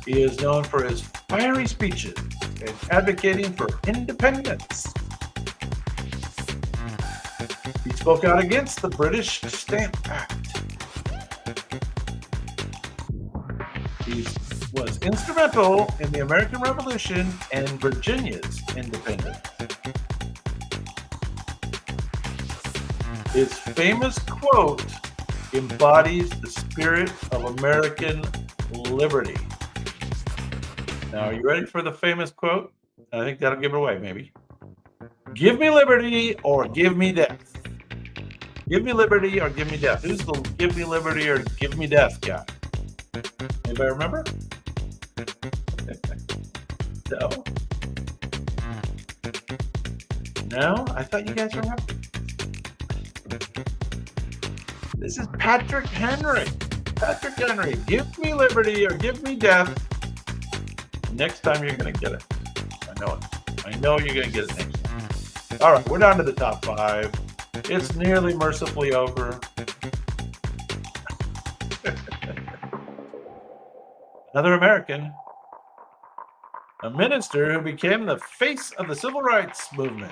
He is known for his fiery speeches and advocating for independence. He spoke out against the British Stamp Act. He was instrumental in the American Revolution and Virginia's independence. His famous quote embodies the spirit of American liberty. Now, are you ready for the famous quote? I think that'll give it away, maybe. Give me liberty or give me death. Give me liberty or give me death. Who's the give me liberty or give me death guy? Anybody remember? No? No? I thought you guys remembered. This is Patrick Henry. Patrick Henry, give me liberty or give me death. Next time you're going to get it. I know it. I know you're going to get it next time. All right, we're down to the top 5. It's nearly mercifully over. Another American, a minister who became the face of the civil rights movement.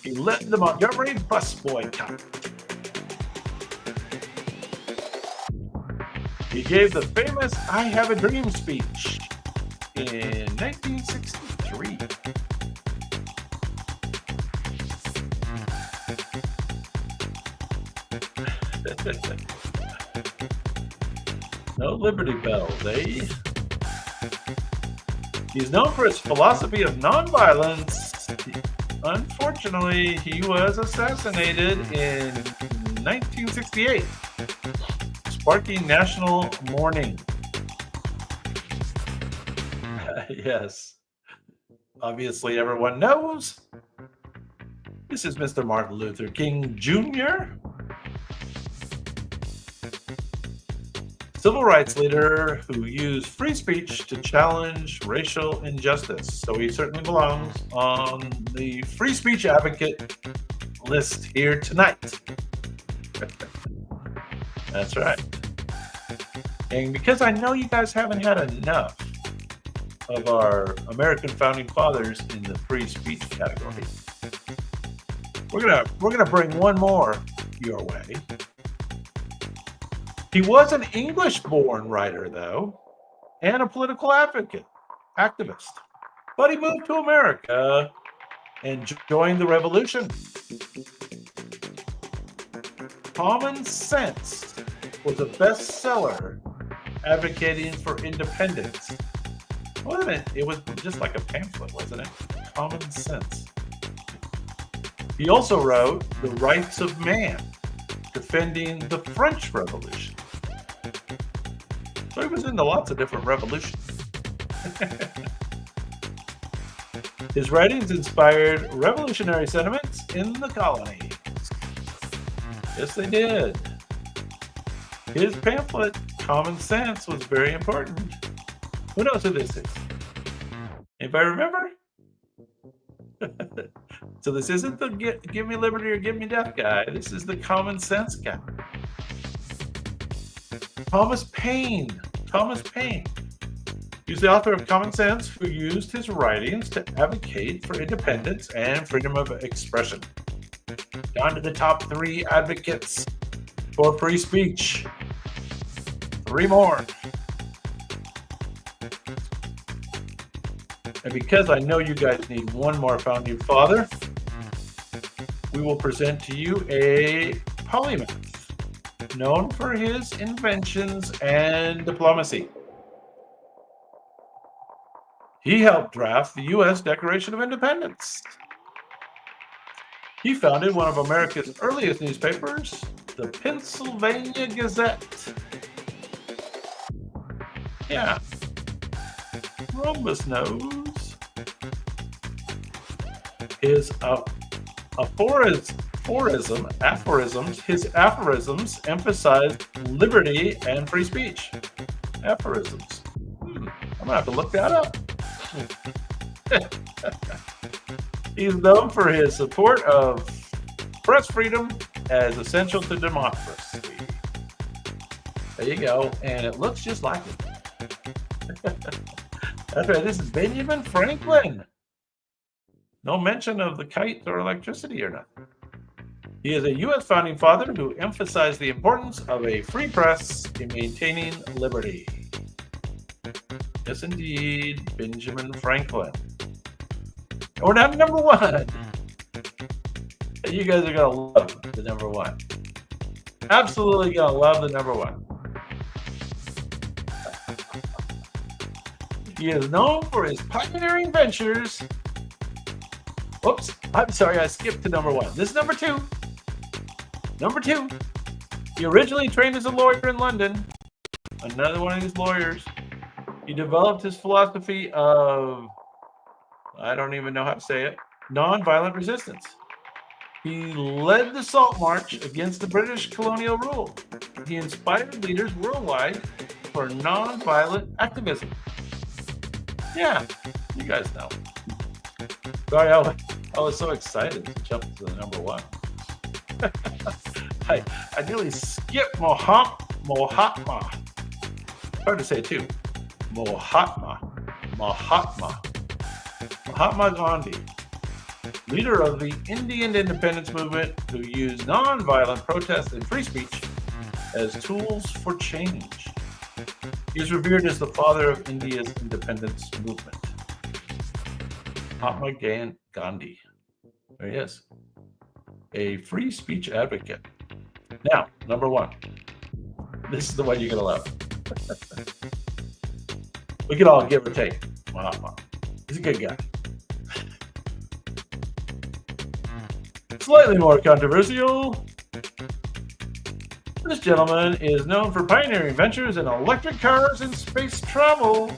He led the Montgomery bus boycott. He gave the famous I Have a Dream speech in 1963. No Liberty Bells, eh? He's known for his philosophy of nonviolence. Unfortunately, he was assassinated in 1968, sparking national mourning. Yes, obviously everyone knows. This is Mr. Martin Luther King Jr., civil rights leader who used free speech to challenge racial injustice. So he certainly belongs on the free speech advocate list here tonight. That's right. And because I know you guys haven't had enough of our American founding fathers in the free speech category, we're gonna bring one more your way. He was an English-born writer, though, and a political activist. But he moved to America and joined the revolution. Common Sense was a bestseller advocating for independence. Wasn't it? It was just like a pamphlet, wasn't it? Common Sense. He also wrote The Rights of Man, defending the French Revolution. So he was into lots of different revolutions. His writings inspired revolutionary sentiments in the colonies. Yes, they did. His pamphlet, Common Sense, was very important. Who knows who this is? Anybody remember? So this isn't the Give Me Liberty or Give Me Death guy. This is the Common Sense guy. Thomas Paine. He's the author of Common Sense, who used his writings to advocate for independence and freedom of expression. Down to the top 3 advocates for free speech. 3 more. And because I know you guys need one more founding father, we will present to you a polymath known for his inventions and diplomacy. He helped draft the U.S. Declaration of Independence. He founded one of America's earliest newspapers, the Pennsylvania Gazette. Yeah, Rhombus knows. His aphorisms emphasized liberty and free speech. Aphorisms. I'm gonna have to look that up. He's known for his support of press freedom as essential to democracy. There you go, and it looks just like it. That's right, this is Benjamin Franklin. No mention of the kite or electricity or nothing. He is a U.S. founding father who emphasized the importance of a free press in maintaining liberty. Yes, indeed, Benjamin Franklin. We're down to number 1. You guys are going to love the number 1. Absolutely going to love the number 1. He is known for his pioneering ventures. Whoops, I'm sorry, I skipped to number 1. This is number 2. Number 2. He originally trained as a lawyer in London. Another one of these lawyers. He developed his philosophy of, I don't even know how to say it, nonviolent resistance. He led the Salt March against the British colonial rule. He inspired leaders worldwide for nonviolent activism. Yeah, you guys know. Sorry, I was so excited to jump to the number one. I, I nearly skipped Mahatma. Hard to say too. Mahatma Gandhi, leader of the Indian independence movement, who used non-violent protest and free speech as tools for change. He is revered as the father of India's independence movement. Mahatma Gandhi. There he is. A free speech advocate. Now, number one. This is the one you're going to love. We can all give or take Mahatma. He's a good guy. Slightly more controversial. This gentleman is known for pioneering ventures in electric cars and space travel.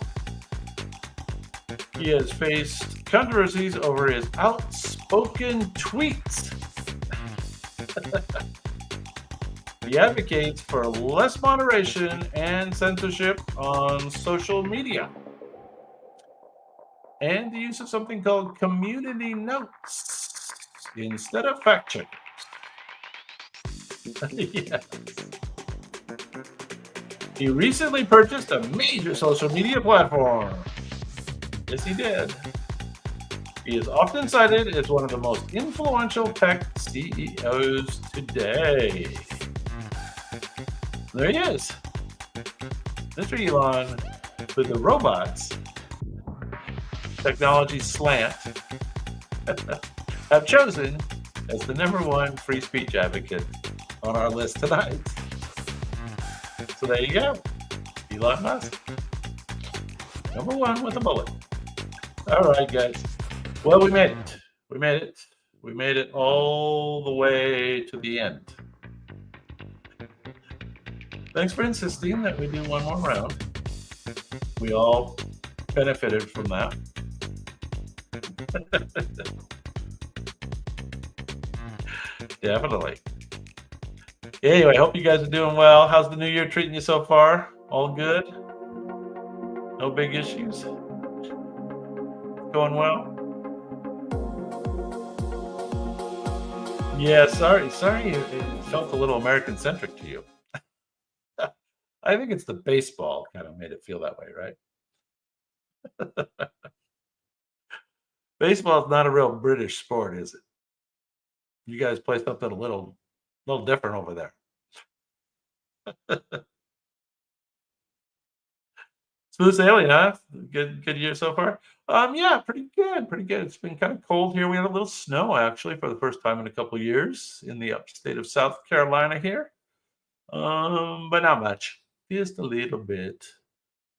He has faced controversies over his outspoken tweets. He advocates for less moderation and censorship on social media, and the use of something called community notes instead of fact checkers. Yes. He recently purchased a major social media platform. Yes, he did. He is often cited as one of the most influential tech CEOs today. There he is. Mr. Elon with the robots technology slant have chosen as the number one free speech advocate on our list tonight. So there you go. Elon Musk. Number one with a bullet. All right, guys. Well, we made it. We made it. We made it all the way to the end. Thanks for insisting that we do one more round. We all benefited from that. Definitely. Anyway, I hope you guys are doing well. How's the new year treating you so far? All good? No big issues? Going well? Yeah, sorry it felt a little American-centric to you. I think it's the baseball kind of made it feel that way, right? Baseball is not a real British sport, is it? You guys play something a little different over there. Smooth sailing, huh? Good year so far. Yeah, pretty good. It's been kind of cold here. We had a little snow actually for the first time in a couple years in the upstate of South Carolina here. But not much. Just a little bit.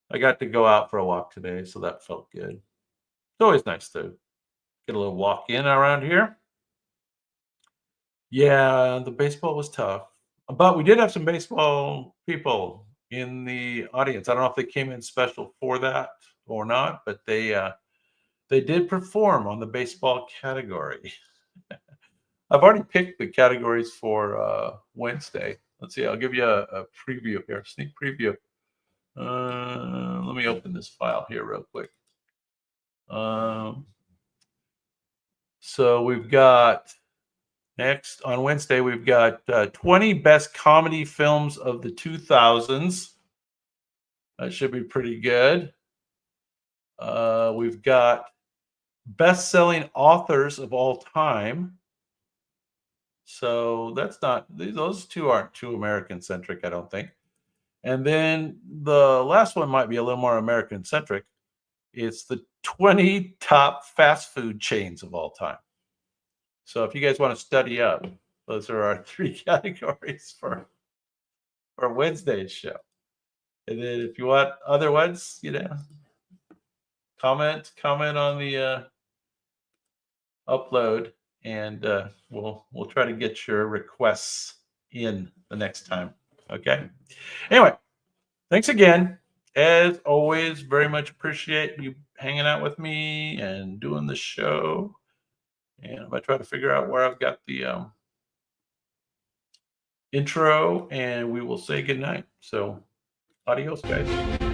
I got to go out for a walk today, so that felt good. It's always nice to get a little walk in around here. Yeah, the baseball was tough, but we did have some baseball people in the audience. I don't know if they came in special for that or not, but they did perform on the baseball category. I've already picked the categories for Wednesday. Let's see. I'll give you a preview here, sneak preview. Let me open this file here real quick. So we've got next on Wednesday, we've got 20 best comedy films of the 2000s. That should be pretty good. We've got best-selling authors of all time. So that's not, those two aren't too American-centric, I don't think. And then the last one might be a little more American-centric. It's the 20 top fast food chains of all time. So if you guys want to study up, those are our three categories for Wednesday's show. And then if you want other ones, comment on the upload, and we'll try to get your requests in the next time. Okay. Anyway, thanks again. As always, very much appreciate you hanging out with me and doing the show. And I'm going to try to figure out where I've got the intro, and we will say goodnight. So, adios, guys.